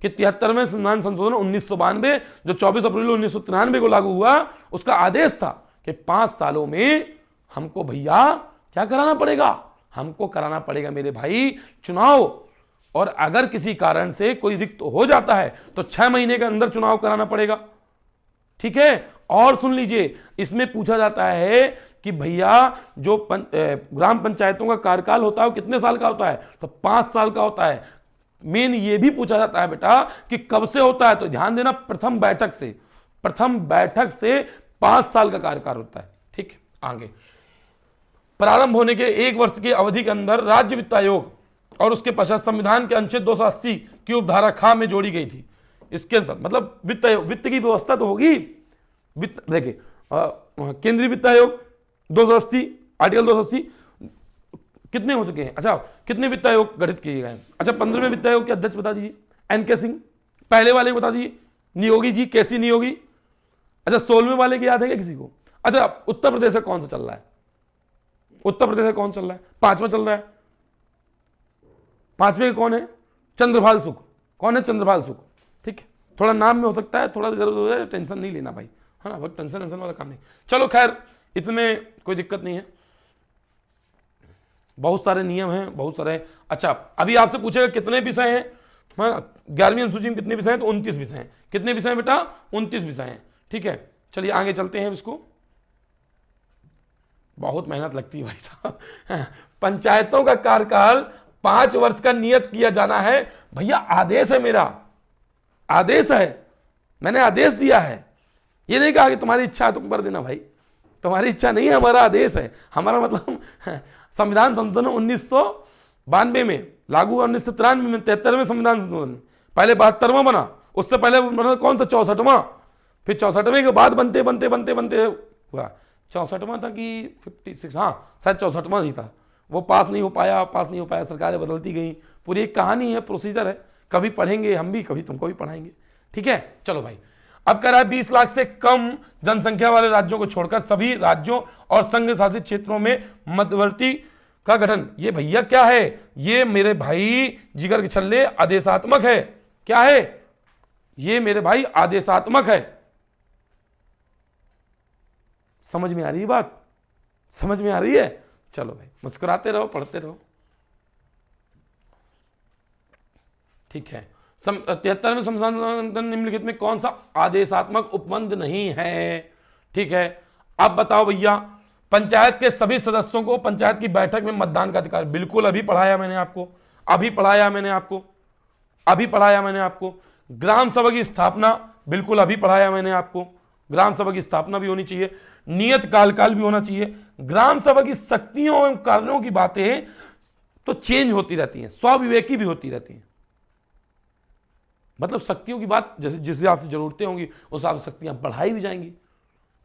कि 73वें संविधान संशोधन 1992 जो 24 अप्रैल 1993 को लागू हुआ, उसका आदेश था कि 5 सालों में हमको भैया क्या कराना पड़ेगा? हमको कराना पड़ेगा मेरे भाई चुनाव। और अगर किसी कारण से कोई रिक्त हो जाता है तो 6 महीने के अंदर चुनाव कराना पड़ेगा, ठीक है। और सुन लीजिए, इसमें पूछा जाता है कि भैया जो ग्राम पंचायतों का कार्यकाल होता है वो कितने साल का होता है? तो 5 साल का होता है। मेन ये भी पूछा जाता है बेटा कि कब से होता है, तो ध्यान देना, प्रथम बैठक से 5 साल का कार्यकाल होता है, ठीक। आगे प्रारंभ होने के 1 वर्ष की अवधि के अंदर राज्य वित्त आयोग और उसके पश्चात संविधान के अनुच्छेद 280 की उपधारा ख में जोड़ी गई थी। इसके अनुसार मतलब वित्त की व्यवस्था तो होगी। वित्त देखिए, केंद्रीय वित्त आयोग 280, आर्टिकल 280 कितने हो चुके हैं? अच्छा, कितने वित्त आयोग गठित किए गए हैं? अच्छा, 15वें वित्त आयोग के अध्यक्ष बता दीजिए, NK सिंह। पहले वाले बता दीजिए, नियोगी जी, KC नियोगी। अच्छा, 16वें वाले की याद है क्या किसी को? अच्छा, उत्तर प्रदेश में कौन सा चल रहा है? उत्तर प्रदेश में कौन चल रहा है? 5वां चल रहा है। 5वें कौन है? चंद्रभाल सुख। कौन है? चंद्रभाल सुख, ठीक है। थोड़ा नाम में हो सकता है, थोड़ा जरूर हो जाए, टेंशन नहीं लेना भाई, है ना, बहुत टेंशन वाला काम नहीं। चलो खैर, इतने कोई दिक्कत नहीं है। बहुत सारे नियम हैं, बहुत सारे। अच्छा, अभी आपसे पूछेगा कितने विषय हैं, 11वीं अनुसूची में कितने विषय हैं, तो 29 विषय हैं। कितने विषय हैं बेटा, 29 विषय हैं। ठीक है, चलिए आगे चलते हैं। इसको बहुत मेहनत लगती है भाई साहब। पंचायतों का कार्यकाल 5 वर्ष का नियत किया जाना है। भैया आदेश है, मेरा आदेश है, मैंने आदेश दिया है। ये नहीं कहा कि तुम्हारी इच्छा है तुम कर देना। भाई तुम्हारी इच्छा नहीं है, हमारा आदेश है। हमारा मतलब संविधान संशोधन 1992 में लागू हुआ, 1993 में, 73वें संविधान संशोधन, पहले 72वां बना, उससे पहले बना कौन सा, 64वां, फिर 64वें के बाद बनते बनते बनते बनते हुआ 64वां था कि 56, हाँ शायद 64वां ही था। वो पास नहीं हो पाया, सरकारें बदलती गई। पूरी एक कहानी है, प्रोसीजर है, कभी पढ़ेंगे हम भी, कभी तुमको भी पढ़ाएंगे। ठीक है, चलो भाई। अब कह रहा है 20 लाख से कम जनसंख्या वाले राज्यों को छोड़कर सभी राज्यों और संघ शासित क्षेत्रों में मध्यवर्ती का गठन। ये भैया क्या है, ये मेरे भाई जिगर के छल्ले आदेशात्मक है। क्या है ये मेरे भाई, आदेशात्मक है। समझ में आ रही है बात, समझ में आ रही है? चलो भाई, मुस्कुराते रहो, पढ़ते रहो। ठीक है, 73वें संविधान निम्नलिखित में कौन सा आदेशात्मक उपबंध नहीं है? ठीक है, अब बताओ भैया, पंचायत के सभी सदस्यों को पंचायत की बैठक में मतदान का अधिकार। बिल्कुल, अभी पढ़ाया मैंने आपको, अभी पढ़ाया मैंने आपको। ग्राम सभा की स्थापना, बिल्कुल अभी पढ़ाया मैंने आपको, ग्राम सभा की स्थापना भी होनी चाहिए, नियत काल भी होना चाहिए। ग्राम सभा की शक्तियों एवं कार्यों की बातें तो चेंज होती रहती हैं, स्वविवेकी भी होती रहती हैं। मतलब शक्तियों की बात जैसे जिस हिसाब से जरूरतें होंगी उस हिसाब से शक्तियां बढ़ाई भी जाएंगी।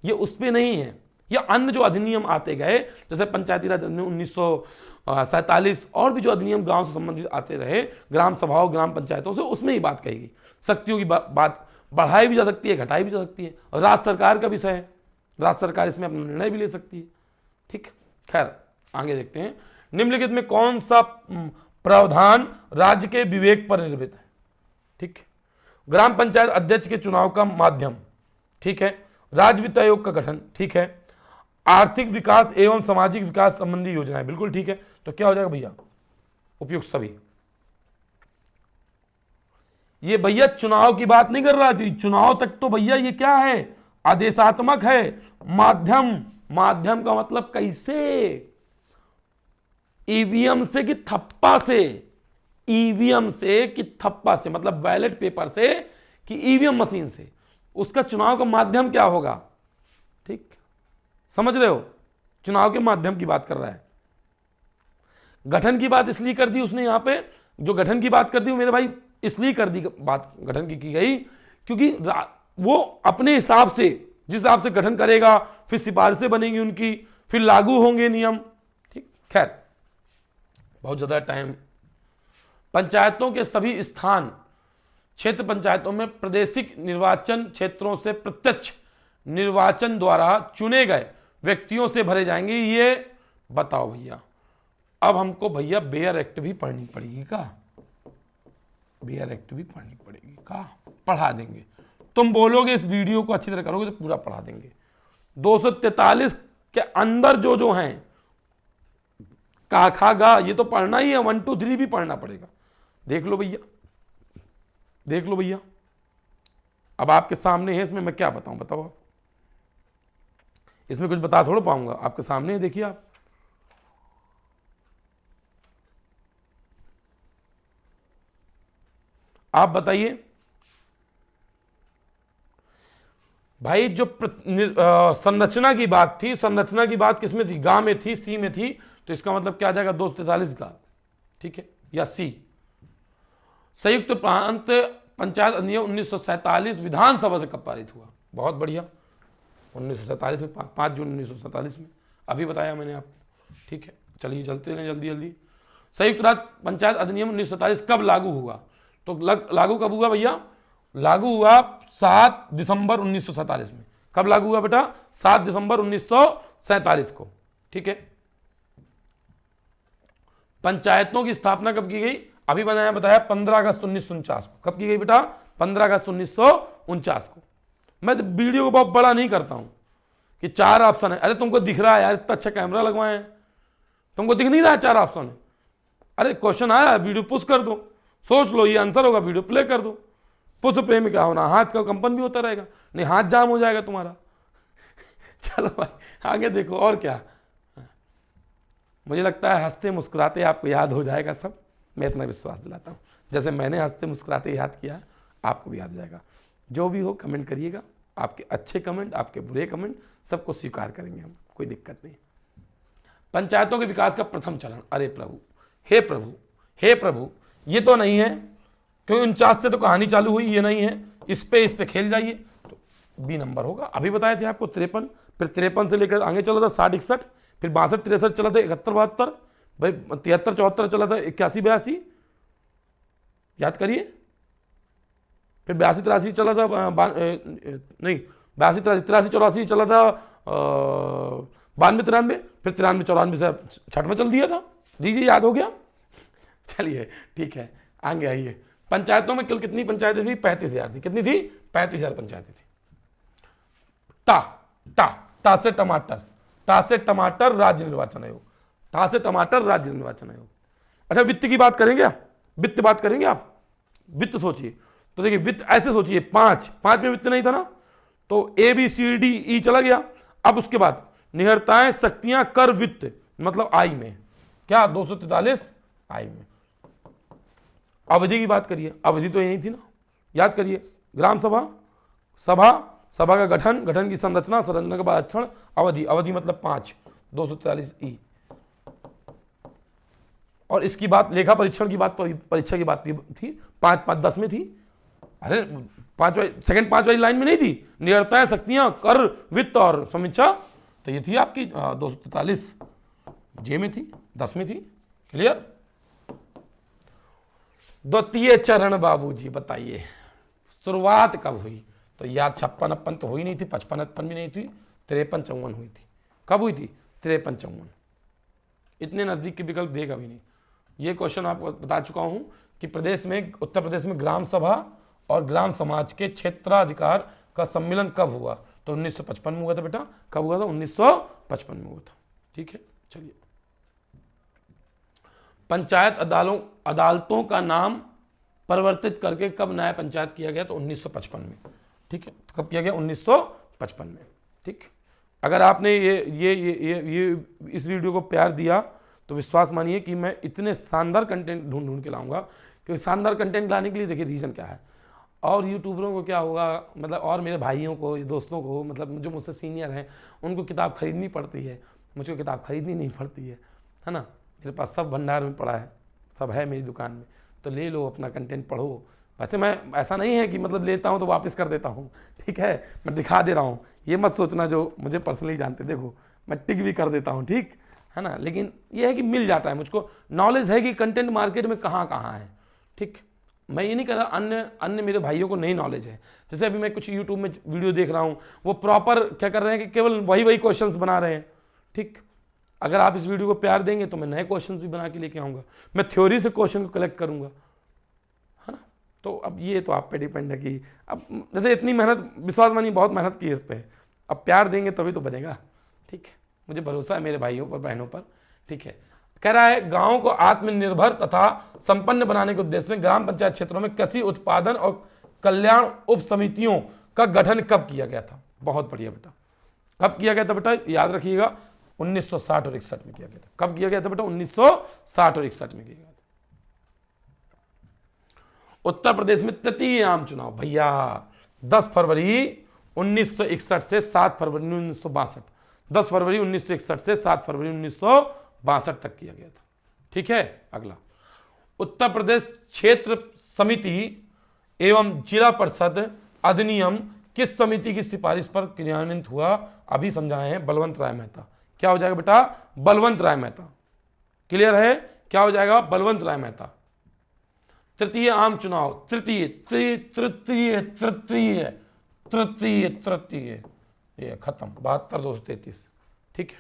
ये उस पर नहीं है। ये अन्य जो अधिनियम आते गए, जैसे पंचायती राज अधिनियम 1947 और भी जो अधिनियम गांव से संबंधित आते रहे, ग्राम सभाओं, ग्राम पंचायतों से, उसमें ही बात कही गई। शक्तियों की बात बढ़ाई भी जा सकती है, घटाई भी जा सकती है। और राज्य सरकार का विषय है, राज्य सरकार इसमें अपना निर्णय भी ले सकती है। ठीक, खैर आगे देखते हैं। निम्नलिखित में कौन सा प्रावधान राज्य के विवेक पर निर्भर है? ठीक, ग्राम पंचायत अध्यक्ष के चुनाव का माध्यम, ठीक है, राज्य वित्त आयोग का गठन, ठीक है, आर्थिक विकास एवं सामाजिक विकास संबंधी योजनाएं, बिल्कुल ठीक है। तो क्या हो जाएगा भैया, उपयुक्त सभी। ये भैया चुनाव की बात नहीं कर रहा थी, चुनाव तक तो भैया ये क्या है, आदेशात्मक है। माध्यम, माध्यम का मतलब कैसे, ईवीएम से कि थप्पा से, ईवीएम से कि थप्पा से, मतलब बैलेट पेपर से कि ईवीएम मशीन से, उसका चुनाव का माध्यम क्या होगा? ठीक, समझ रहे हो, चुनाव के माध्यम की बात कर रहा है। गठन की बात इसलिए कर दी उसने, यहां पे जो गठन की बात कर दी मेरे भाई इसलिए कर दी बात गठन की गई क्योंकि वो अपने हिसाब से, जिस हिसाब से गठन करेगा, फिर सिफारिशें बनेंगी उनकी, फिर लागू होंगे नियम। ठीक, खैर बहुत ज्यादा टाइम। पंचायतों के सभी स्थान क्षेत्र पंचायतों में प्रादेशिक निर्वाचन क्षेत्रों से प्रत्यक्ष निर्वाचन द्वारा चुने गए व्यक्तियों से भरे जाएंगे। ये बताओ भैया, अब हमको भैया बेयर एक्ट भी पढ़नी पड़ेगी का? बेयर एक्ट भी पढ़नी पड़ेगी का? पढ़ा देंगे, तुम बोलोगे इस वीडियो को अच्छी तरह करोगे तो पूरा पढ़ा देंगे। 243 के अंदर जो जो हैं, का खा गा, ये तो पढ़ना ही है, 1 2 3 भी पढ़ना पड़ेगा। देख लो भैया, देख लो भैया, अब आपके सामने है, इसमें मैं क्या बताऊं, बताओ आप। इसमें कुछ बता थोड़ा पाऊंगा, आपके सामने है, देखिए आप बताइए भाई। जो संरचना की बात थी, संरचना की बात किसमें थी? गा में थी, सी में थी, तो इसका मतलब क्या आ जाएगा? 243 का, ठीक है, या सी। संयुक्त प्रांत पंचायत अधिनियम 1947 विधानसभा से कब पारित हुआ? बहुत बढ़िया, 1947 में, 5 जून 1947 में, अभी बताया मैंने आपको। ठीक है, चलिए चलते हैं जल्दी जल्दी। संयुक्त राज्य पंचायत अधिनियम 1947 कब लागू हुआ? तो लागू कब हुआ भैया? लागू हुआ 7 दिसंबर 1947 में। कब लागू हुआ बेटा? 7 दिसंबर 1947 को। ठीक है, पंचायतों की स्थापना कब की गई? अभी बताया 15 अगस्त 1949 को। कब की गई बेटा? 15 अगस्त 1949 को। मैं वीडियो को बहुत बड़ा नहीं करता हूं कि 4 ऑप्शन है। अरे तुमको दिख रहा है यार, इतना अच्छा कैमरा लगवाए हैं, तुमको दिख नहीं रहा है 4 ऑप्शन है? अरे क्वेश्चन आया, वीडियो पुश कर दो, सोच लो ये आंसर होगा, वीडियो प्ले कर दो। पुश पे में क्या होना, हाथ का कंपन भी होता रहेगा, नहीं हाथ जाम हो जाएगा तुम्हारा। चलो भाई आगे देखो और क्या। मुझे लगता है हंसते मुस्कुराते आपको याद हो जाएगा सब, मैं इतना विश्वास दिलाता हूँ। जैसे मैंने हंसते मुस्कुराते याद किया आपको भी याद हो जाएगा। जो भी हो कमेंट करिएगा, आपके अच्छे कमेंट, आपके बुरे कमेंट सबको स्वीकार करेंगे हम, कोई दिक्कत नहीं। पंचायतों के विकास का प्रथम चरण, अरे प्रभु, हे प्रभु, हे प्रभु, ये तो नहीं है क्योंकि 49 से तो कहानी चालू हुई, ये नहीं है, इस पे खेल जाइए तो बी नंबर होगा। अभी बताए थे आपको 53, फिर 53 से लेकर आगे चला था 60 61, फिर 62 63 चला था 71 72, भाई 73 74 चला था 81 82, याद करिए, फिर 82 83 चला था, नहीं 82 83 84 चला था, 92 93, फिर 93 94 से 6वां चल दिया था। लीजिए याद हो गया। चलिए ठीक है, आगे आइए। पंचायतों में कुल कितनी पंचायतें थी? 35,000 थी। कितनी थी? 35,000 पंचायतें थी। टा से टमाटर, टा से टमाटर राज्य निर्वाचन आयोग, टा से टमाटर राज्य निर्वाचन आयोग। अच्छा वित्त की बात करेंगे, वित्त बात करेंगे आप, वित्त सोचिए तो देखिए, वित्त ऐसे सोचिए, 5 में वित्त नहीं था ना, तो ABCD चला गया। अब उसके बाद निहरताएं, शक्तियां, कर, वित्त, मतलब आई में क्या 243 आई में। अवधि की बात करिए, अवधि तो यही थी ना, याद करिए, ग्राम सभा, सभा का गठन की संरचना का बाद अक्षण, अवधि मतलब 5 243 ई। और इसकी बात लेखा परीक्षण की बात, परीक्षा की बात थी 5 10 में थी। अरे 5 वाली लाइन में नहीं थी, निरताएं, शक्तियां, कर, वित्त और समीक्षा, तो ये थी आपकी 243 जे में थी, 10 में थी। क्लियर? द्वितीय चरण बाबूजी बताइए शुरुआत कब हुई? तो याद 56 58 तो हुई नहीं थी, 55 58 भी नहीं थी, 53 54 हुई थी। कब हुई थी? 53 54। इतने नजदीक के विकल्प देगा भी नहीं। ये क्वेश्चन आपको बता चुका हूं कि प्रदेश में, उत्तर प्रदेश में ग्राम सभा और ग्राम समाज के क्षेत्राधिकार का सम्मेलन कब हुआ? तो 1955 में हुआ था बेटा। कब हुआ था? 1955 में हुआ था। ठीक है, चलिए। पंचायत अदालतों का नाम परिवर्तित करके कब न्याय पंचायत किया गया? तो 1955 में। ठीक है, तो कब किया गया? 1955 में। ठीक, अगर आपने ये इस वीडियो को प्यार दिया तो विश्वास मानिए कि मैं इतने शानदार कंटेंट ढूंढ के लाऊंगा। क्योंकि शानदार कंटेंट लाने के लिए देखिए रीज़न क्या है, और यूट्यूबरों को क्या होगा, मतलब और मेरे भाइयों को, दोस्तों को, मतलब जो मुझसे सीनियर हैं, उनको किताब खरीदनी पड़ती है, मुझको किताब खरीदनी नहीं पड़ती है ना। मेरे पास सब भंडार में पड़ा है, सब है मेरी दुकान में, तो ले लो, अपना कंटेंट पढ़ो। वैसे मैं ऐसा नहीं है कि मतलब लेता हूँ तो वापस कर देता हूँ, ठीक है, मैं दिखा दे रहा हूँ, ये मत सोचना, जो मुझे पर्सनली जानते, देखो मैं टिक भी कर देता हूँ, ठीक है ना। लेकिन ये है कि मिल जाता है, मुझको नॉलेज है कि कंटेंट मार्केट में कहाँ कहाँ है। ठीक, मैं ये नहीं कह रहा अन्य मेरे भाइयों को नहीं नॉलेज है। जैसे अभी मैं कुछ यूट्यूब में वीडियो देख रहा हूँ, वो प्रॉपर क्या कर रहे हैं कि केवल वही क्वेश्चंस बना रहे हैं। ठीक, अगर आप इस वीडियो को प्यार देंगे तो मैं नए क्वेश्चंस भी बना के लेके आऊँगा, मैं थ्योरी से क्वेश्चन को कलेक्ट करूँगा, है ना। तो अब ये तो आप पे डिपेंड है कि अब जैसे इतनी मेहनत, विश्वास मानिए बहुत मेहनत की है इस पर, अब प्यार देंगे तभी तो बनेगा। ठीक है, मुझे भरोसा है मेरे भाइयों पर, बहनों पर। ठीक है, कह रहा है गांव को आत्मनिर्भर तथा संपन्न बनाने के उद्देश्य में ग्राम पंचायत क्षेत्रों में कृषि उत्पादन और कल्याण उप समितियों का गठन कब किया गया था? बहुत बढ़िया बेटा, कब किया गया था बेटा? याद रखिएगा 1960 और 61 में किया गया था। कब किया गया था बेटा? 1960 और 61 में किया गया था। उत्तर प्रदेश में तृतीय आम चुनाव भैया 10 फरवरी 1961 से 7 फरवरी 1962, 10 फरवरी 1961 से 7 फरवरी 1962 तक किया गया था। ठीक है, अगला, उत्तर प्रदेश क्षेत्र समिति एवं जिला परिषद अधिनियम किस समिति की सिफारिश पर क्रियान्वित हुआ? अभी समझाए हैं, बलवंत राय मेहता। क्या हो जाएगा बेटा? बलवंत राय मेहता। क्लियर है? क्या हो जाएगा? बलवंत राय मेहता। तृतीय आम चुनाव, तृतीय तृतीय तृतीय तृतीय तृतीय ये खत्म, 72 233। ठीक है,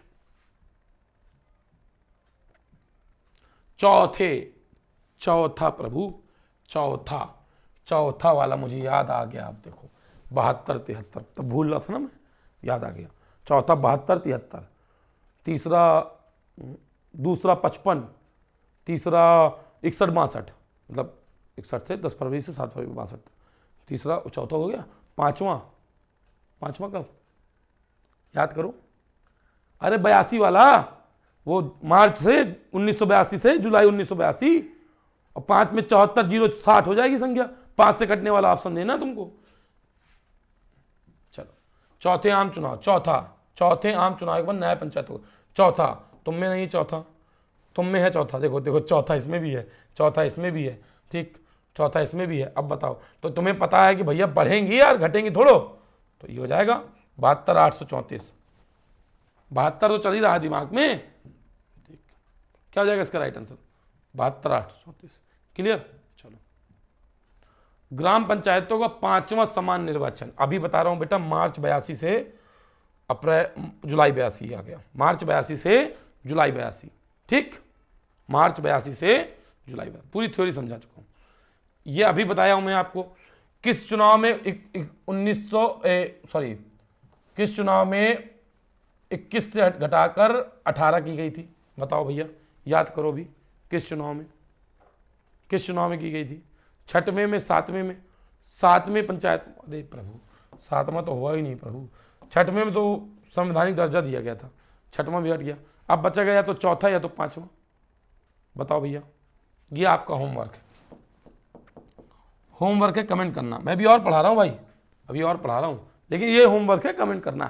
चौथा प्रभु, चौथा वाला मुझे याद आ गया। आप देखो 72 73, तो भूल रहा था ना मैं, याद आ गया। चौथा 72 73, तीसरा दूसरा 55, तीसरा 61-62, मतलब 61 से 10 फरवरी से 7 फरवरी 62, तीसरा चौथा हो गया, पांचवा कब याद करो, अरे 82 वाला, वो मार्च से 1982 से जुलाई 1982, और 5 में 74 0 60 हो जाएगी संख्या, 5 से कटने वाला ऑप्शन देना तुमको। चलो चौथे आम चुनाव, चौथे आम चुनाव के बाद नया पंचायत होगा। चौथा तुम में नहीं, चौथा तुम में है, चौथा देखो देखो, चौथा इसमें भी है, चौथा इसमें भी है, ठीक, चौथा इसमें भी है। अब बताओ, तो तुम्हें पता है कि भैया बढ़ेंगी यार, घटेंगी थोड़ो, तो ये हो जाएगा 72 834, 72 तो चल ही रहा है दिमाग में, ठीक, क्या हो जाएगा इसका राइट आंसर 72 834। क्लियर। चलो ग्राम पंचायतों का 5वां समान निर्वाचन, अभी बता रहा हूं बेटा, मार्च 82 से जुलाई 82 आ गया, मार्च 82 से जुलाई 82, ठीक, मार्च 82 से जुलाई 82, पूरी थ्योरी समझा चुका हूं। ये अभी बताया हूं मैं आपको। किस चुनाव में 21 से घटाकर 18 की गई थी, बताओ भैया, याद करो भी, किस चुनाव में की गई थी? 6वें में, 7वें में, 7वें पंचायत, अरे प्रभु 7वां तो हुआ ही नहीं प्रभु, 6वें में तो संवैधानिक दर्जा दिया गया था, 6वां भी हट गया, अब बचा गया या तो चौथा या तो 5वां, बताओ भैया। ये आपका होमवर्क है, कमेंट करना। मैं भी और पढ़ा रहा हूँ भाई, अभी और पढ़ा रहा हूँ, लेकिन ये होमवर्क है, कमेंट करना,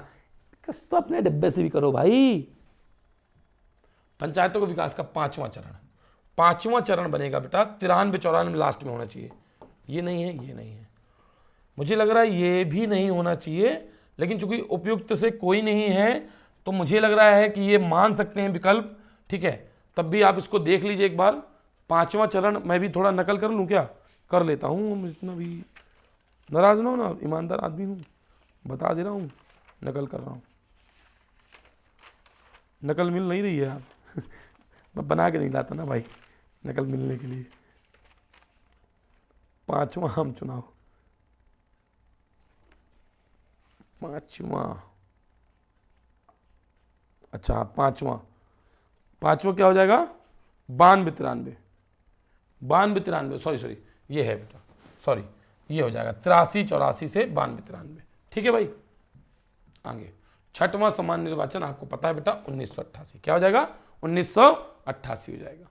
तो अपने डिब्बे से भी करो भाई। पंचायतों के विकास का 5वां चरण बनेगा बेटा, 93-94 लास्ट में होना चाहिए, ये नहीं है, मुझे लग रहा है ये भी नहीं होना चाहिए, लेकिन चूंकि उपयुक्त से कोई नहीं है तो मुझे लग रहा है कि ये मान सकते हैं विकल्प, ठीक है, तब भी आप इसको देख लीजिए एक बार। 5वां चरण मैं भी थोड़ा नकल कर लूँ क्या? कर लेता हूँ, इतना भी नाराज ना हो ना, ईमानदार आदमी हूँ, बता दे रहा हूँ, नकल कर रहा हूँ, नकल मिल नहीं रही है यार मैं बना के नहीं लाता ना भाई नकल मिलने के लिए। 5वां आम चुनाव, 5वां, अच्छा 5वां क्या हो जाएगा? 92-93, सॉरी ये है बेटा, सॉरी ये हो जाएगा 83-84 से 92-93, ठीक है भाई। आगे 6वां समान निर्वाचन आपको पता है बेटा 1988, क्या हो जाएगा? 1988 हो जाएगा।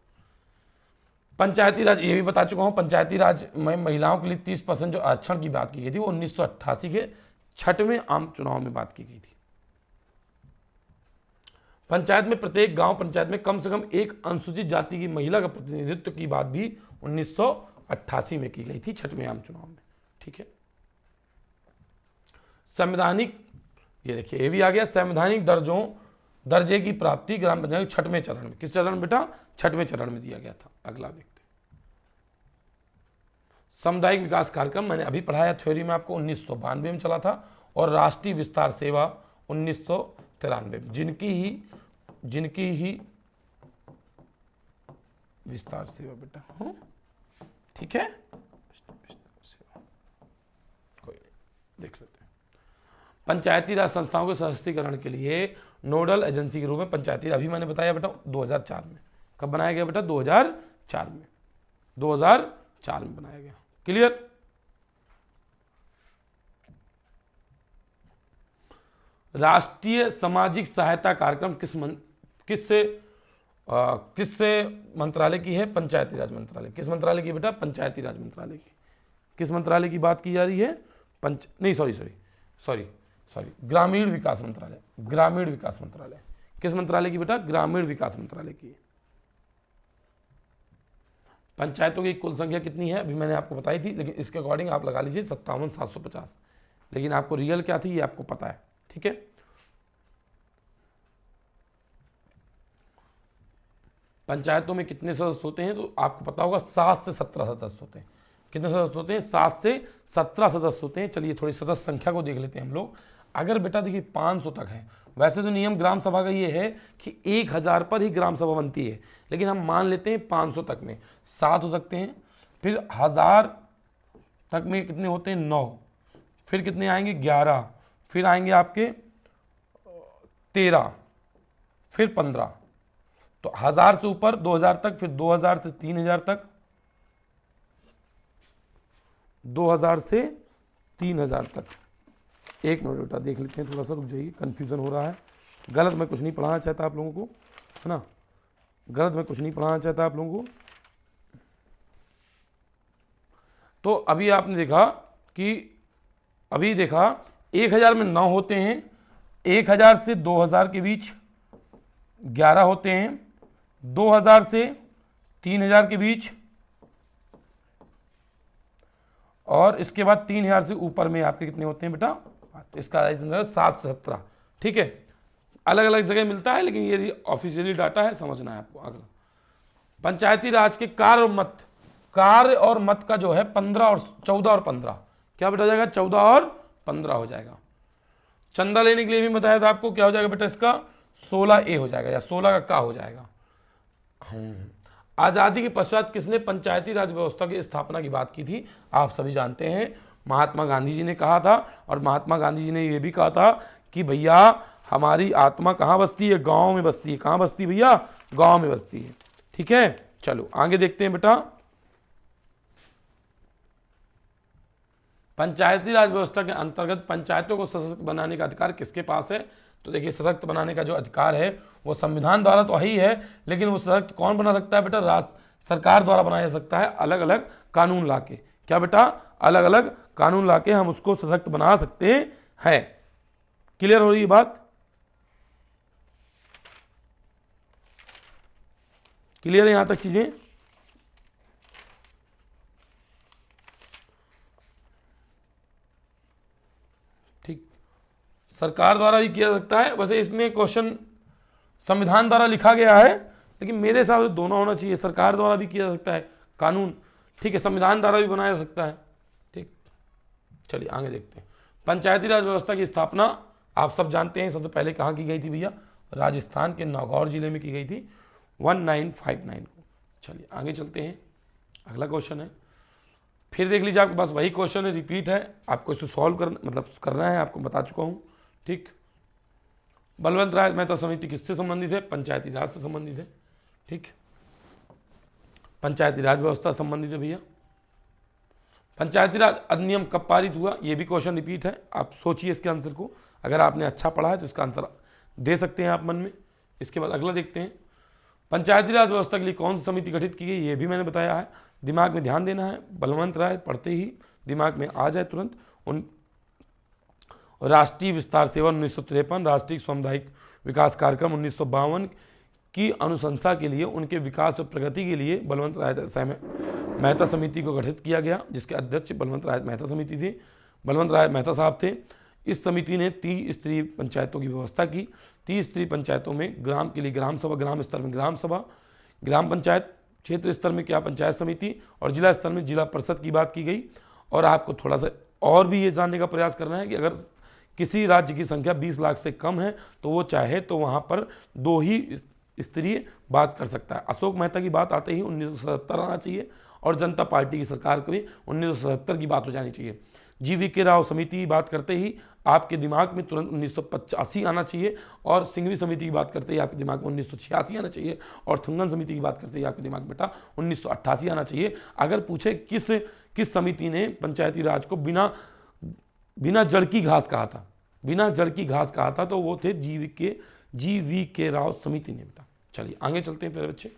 पंचायती राज, ये भी बता चुका हूं, पंचायती राज में महिलाओं के लिए 30% जो आरक्षण की बात की गई थी वो 1988 के 6वें आम चुनाव में बात की गई थी। पंचायत में प्रत्येक गांव पंचायत में कम से कम एक अनुसूचित जाति की महिला का प्रतिनिधित्व की बात भी 1988 में की गई थी 6वें आम चुनाव में, ठीक है। संवैधानिक, ये देखिए ये भी आ गया, संवैधानिक दर्जे की प्राप्ति ग्राम पंचायत 6वें चरण में, किस चरण में बेटा? 6वें चरण में दिया गया था। अगला देखते हैं, सामुदायिक विकास कार्यक्रम मैंने अभी पढ़ाया थ्योरी में आपको, 1992 में चला था, और राष्ट्रीय विस्तार सेवा 1993 में, जिनकी ही विस्तार सेवा बेटा, ठीक है, कोई नहीं, देख लेते हैं। पंचायती राज संस्थाओं के सशक्तिकरण के लिए नोडल एजेंसी के रूप में पंचायती, अभी मैंने बताया बेटा 2004 में, कब बनाया गया बेटा? 2004 में, 2004 में बनाया गया। क्लियर। राष्ट्रीय सामाजिक सहायता कार्यक्रम किससे मंत्रालय की है? पंचायती राज मंत्रालय। किस मंत्रालय की बेटा? पंचायती राज मंत्रालय की। किस मंत्रालय की बात की जा रही है? ग्रामीण विकास मंत्रालय। ग्रामीण विकास मंत्रालय किस मंत्रालय की बेटा? ग्रामीण विकास मंत्रालय की। पंचायतों की कुल संख्या कितनी है अभी मैंने आपको बताई थी, लेकिन इसके अकॉर्डिंग आप लगा लीजिए 57,750, लेकिन आपको रियल क्या थी ये आपको पता है, ठीक है। पंचायतों में कितने सदस्य होते हैं तो आपको पता होगा 7 से 17 सदस्य होते हैं। कितने सदस्य होते हैं? 7 से 17 सदस्य होते हैं। चलिए थोड़ी सदस्य संख्या को देख लेते हैं हम लोग। अगर बेटा देखिए 500 तक है, वैसे तो नियम ग्राम सभा का ये है कि 1000 पर ही ग्राम सभा बनती है, लेकिन हम मान लेते हैं 500 तक में 7 हो सकते हैं, फिर 1000 तक में कितने होते हैं? 9, फिर कितने आएंगे? 11, फिर आएंगे आपके 13, फिर 15, तो 1000 से ऊपर 2000 तक, फिर 2000 से 3000 तक, 2000 से 3000 तक। एक मिनट बेटा देख लेते हैं, थोड़ा सा रुक जाइए, कन्फ्यूज़न हो रहा है। गलत मैं कुछ नहीं पढ़ाना चाहता आप लोगों को, है ना, गलत मैं कुछ नहीं पढ़ाना चाहता आप लोगों को। तो अभी आपने देखा कि अभी देखा 1000 में 9 होते हैं, 1000 से 2000 के बीच 11 होते हैं, 2000 से 3000 के बीच, और इसके बाद 3000 से ऊपर में आपके कितने होते हैं बेटा, तो इसका 7 से 17। ठीक है, अलग अलग जगह मिलता है, लेकिन ये ऑफिशियली डाटा है, समझना है आपको। अगला, पंचायती राज के कार्य और मत का जो है 14 और 15, क्या बेटा हो जाएगा, 14 और 15 हो जाएगा। चंदा लेने के लिए भी बताया था आपको, क्या हो जाएगा बेटा इसका, 16A हो जाएगा, या 16 का हो जाएगा। आज़ादी के पश्चात किसने पंचायती राज व्यवस्था की स्थापना की बात की थी, आप सभी जानते हैं, महात्मा गांधी जी ने कहा था। और महात्मा गांधी जी ने यह भी कहा था कि भैया हमारी आत्मा कहाँ बसती है, गांव में बसती है। कहाँ बसती है भैया, गांव में बसती है। ठीक है, चलो आगे देखते हैं बेटा। पंचायती राज व्यवस्था के अंतर्गत पंचायतों को सशक्त बनाने का अधिकार किसके पास है, तो देखिए सशक्त बनाने का जो अधिकार है वो संविधान द्वारा तो ही है, लेकिन वो सशक्त कौन बना सकता है बेटा, सरकार द्वारा बनाया जा सकता है, अलग अलग कानून लाके। क्या बेटा, अलग अलग कानून लाके हम उसको सशक्त बना सकते हैं। क्लियर हो रही है बात, क्लियर है यहां तक चीजें। ठीक, सरकार द्वारा भी किया जा सकता है। वैसे इसमें क्वेश्चन संविधान द्वारा लिखा गया है, लेकिन मेरे हिसाब से दोनों होना चाहिए, सरकार द्वारा भी किया जा सकता है कानून, ठीक है, संविधान द्वारा भी बनाया जा सकता है। ठीक, चलिए आगे देखते हैं। पंचायती राज व्यवस्था की स्थापना आप सब जानते हैं, सबसे पहले कहाँ की गई थी भैया, राजस्थान के नागौर जिले में की गई थी 1959 को। चलिए आगे चलते हैं, अगला क्वेश्चन है, फिर देख लीजिए आपके पास वही क्वेश्चन है, रिपीट है, आपको इसको सॉल्व करना है, आपको बता चुका हूँ। ठीक, बलवंत राय मेहता समिति किससे संबंधित है, पंचायती राज से संबंधित है। ठीक, पंचायती राज व्यवस्था संबंधित है भैया। पंचायती राज अधिनियम कब पारित हुआ, ये भी क्वेश्चन रिपीट है, आप सोचिए इसके आंसर को, अगर आपने अच्छा पढ़ा है तो इसका आंसर दे सकते हैं आप मन में। इसके बाद अगला देखते हैं, पंचायती राज व्यवस्था के लिए कौन सी समिति गठित की गई, ये भी मैंने बताया है, दिमाग में ध्यान देना है, बलवंत राय पढ़ते ही दिमाग में आ जाए तुरंत। उन राष्ट्रीय विस्तार सेवा 1953, राष्ट्रीय सामुदायिक विकास कार्यक्रम 1952 की अनुशंसा के लिए, उनके विकास और प्रगति के लिए बलवंत राय मेहता समिति को गठित किया गया, जिसके अध्यक्ष बलवंत राय मेहता समिति थे, बलवंत राय मेहता साहब थे। इस समिति ने 30 स्तरीय पंचायतों की व्यवस्था की। 30 स्तरीय पंचायतों में ग्राम के लिए ग्राम सभा, ग्राम स्तर में ग्राम सभा, ग्राम पंचायत, क्षेत्र स्तर में क्या पंचायत समिति, और जिला स्तर में जिला परिषद की बात की गई। और आपको थोड़ा सा और भी ये जानने का प्रयास करना है कि अगर किसी राज्य की संख्या 20 लाख से कम है तो वो चाहे तो वहाँ पर 2 ही स्तरीय बात कर सकता है। अशोक मेहता की बात आते ही 1977 आना चाहिए, और जनता पार्टी की सरकार को भी 1977 की बात हो जानी चाहिए। GV राव समिति की बात करते ही आपके दिमाग में तुरंत 1985 आना चाहिए, और सिंघवी समिति की बात करते ही आपके दिमाग में 1986 आना चाहिए, और थुंगन समिति की बात करते ही आपके दिमाग में बेटा 1988 आना चाहिए। अगर पूछे किस समिति ने पंचायती राज को बिना जड़ की घास कहा था, बिना जड़ की घास कहा था, तो वो थे GV राव समिति ने बेटा। चलिए आगे चलते हैं प्यारे बच्चे।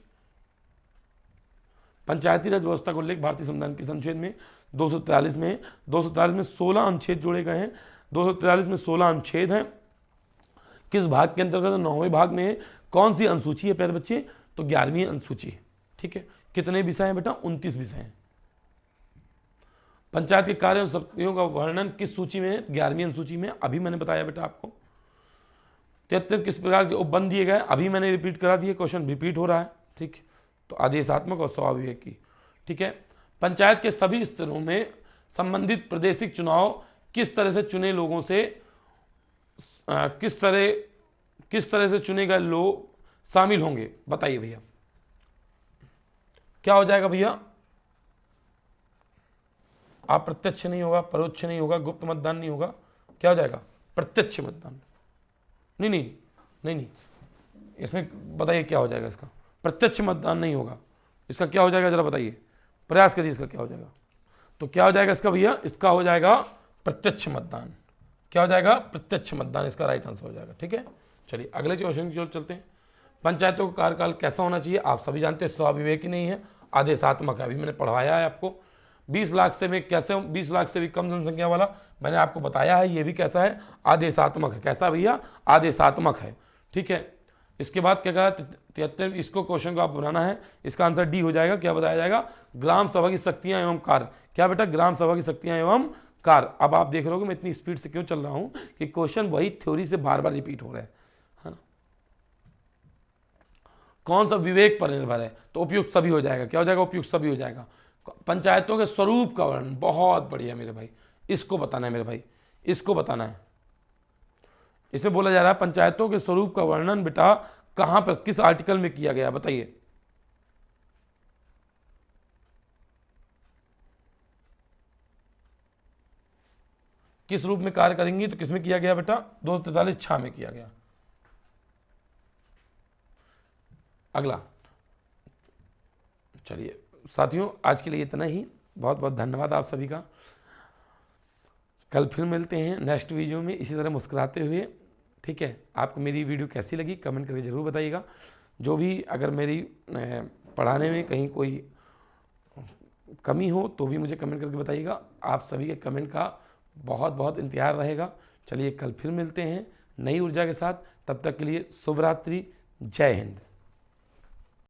पंचायती राज व्यवस्था को उल्लेख भारतीय संविधान के अनुच्छेद में 243 में 243 में 16 अनुच्छेद जोड़े गए हैं। 243 में 16 अनुच्छेद हैं। किस भाग के अंतर्गत, 9वें भाग में। कौन सी अनुसूची है प्यारे बच्चे, तो 11वीं अनुसूची है। ठीक है, कितने विषय हैं बेटा, 29 विषय हैं। पंचायत के कार्य और शक्तियों का वर्णन किस सूची में है, 11वीं अनुसूची में। अभी मैंने बताया बेटा आपको। 73 किस प्रकार के उपबंध दिए गए, अभी मैंने रिपीट करा दिए, क्वेश्चन रिपीट हो रहा है। ठीक, तो आदेशात्मक और स्वाविवेकी। ठीक है, पंचायत के सभी स्तरों में संबंधित प्रादेशिक चुनाव किस तरह से चुने लोगों से किस तरह से चुने गए लोग शामिल होंगे, बताइए भैया। क्या हो जाएगा भैया, अप्रत्यक्ष नहीं होगा, परोक्ष नहीं होगा, गुप्त मतदान नहीं होगा, क्या हो जाएगा, प्रत्यक्ष मतदान। नहीं, इसमें बताइए क्या हो जाएगा इसका। प्रत्यक्ष मतदान नहीं होगा। इसका क्या हो जाएगा जरा बताइए, प्रयास करिए, इसका क्या हो जाएगा। तो क्या हो जाएगा इसका भैया, इसका हो जाएगा प्रत्यक्ष मतदान। क्या हो जाएगा, प्रत्यक्ष मतदान, इसका राइट आंसर हो जाएगा। ठीक है, चलिए अगले क्वेश्चन की ओर चलते हैं। पंचायतों का कार्यकाल कैसा होना चाहिए, आप सभी जानते हैं स्वाविवेकी नहीं है, आदेशात्मक है। अभी मैंने पढ़ाया है आपको। 20 लाख से में कैसे, 20 लाख से भी कम जनसंख्या वाला मैंने आपको बताया है, ये भी कैसा है, आदेशात्मक है। कैसा भैया, आदेशात्मक है। ठीक है, इसके बाद क्या कहा, 73, इसको क्वेश्चन को आप बनाना है, इसका आंसर डी हो जाएगा। क्या बताया जाएगा, ग्राम सभा की शक्तियां एवं कार्य। क्या बेटा, ग्राम सभा की शक्तियां एवं कार्य। अब आप देख रहे हो मैं इतनी स्पीड से क्यों चल रहा हूं कि क्वेश्चन वही थ्योरी से बार बार रिपीट हो रहे हैं, है ना। कौन सा विवेक पर निर्भर है, तो उपयुक्त सभी हो जाएगा। क्या हो जाएगा, उपयुक्त सभी हो जाएगा। पंचायतों के स्वरूप का वर्णन, बहुत बढ़िया मेरे भाई, इसको बताना है मेरे भाई, इसको बताना है। इसमें बोला जा रहा है पंचायतों के स्वरूप का वर्णन बेटा कहां पर, किस आर्टिकल में किया गया, बताइए। किस रूप में कार्य करेंगी, तो किसमें किया गया बेटा, 243(6) में किया गया। अगला, चलिए साथियों आज के लिए इतना ही। बहुत बहुत धन्यवाद आप सभी का। कल फिर मिलते हैं नेक्स्ट वीडियो में इसी तरह मुस्कुराते हुए। ठीक है, आपको मेरी वीडियो कैसी लगी कमेंट करके ज़रूर बताइएगा। जो भी अगर मेरी पढ़ाने में कहीं कोई कमी हो तो भी मुझे कमेंट करके बताइएगा। आप सभी के कमेंट का बहुत बहुत इंतजार रहेगा। चलिए कल फिर मिलते हैं नई ऊर्जा के साथ, तब तक के लिए शुभ रात्रि, जय हिंद।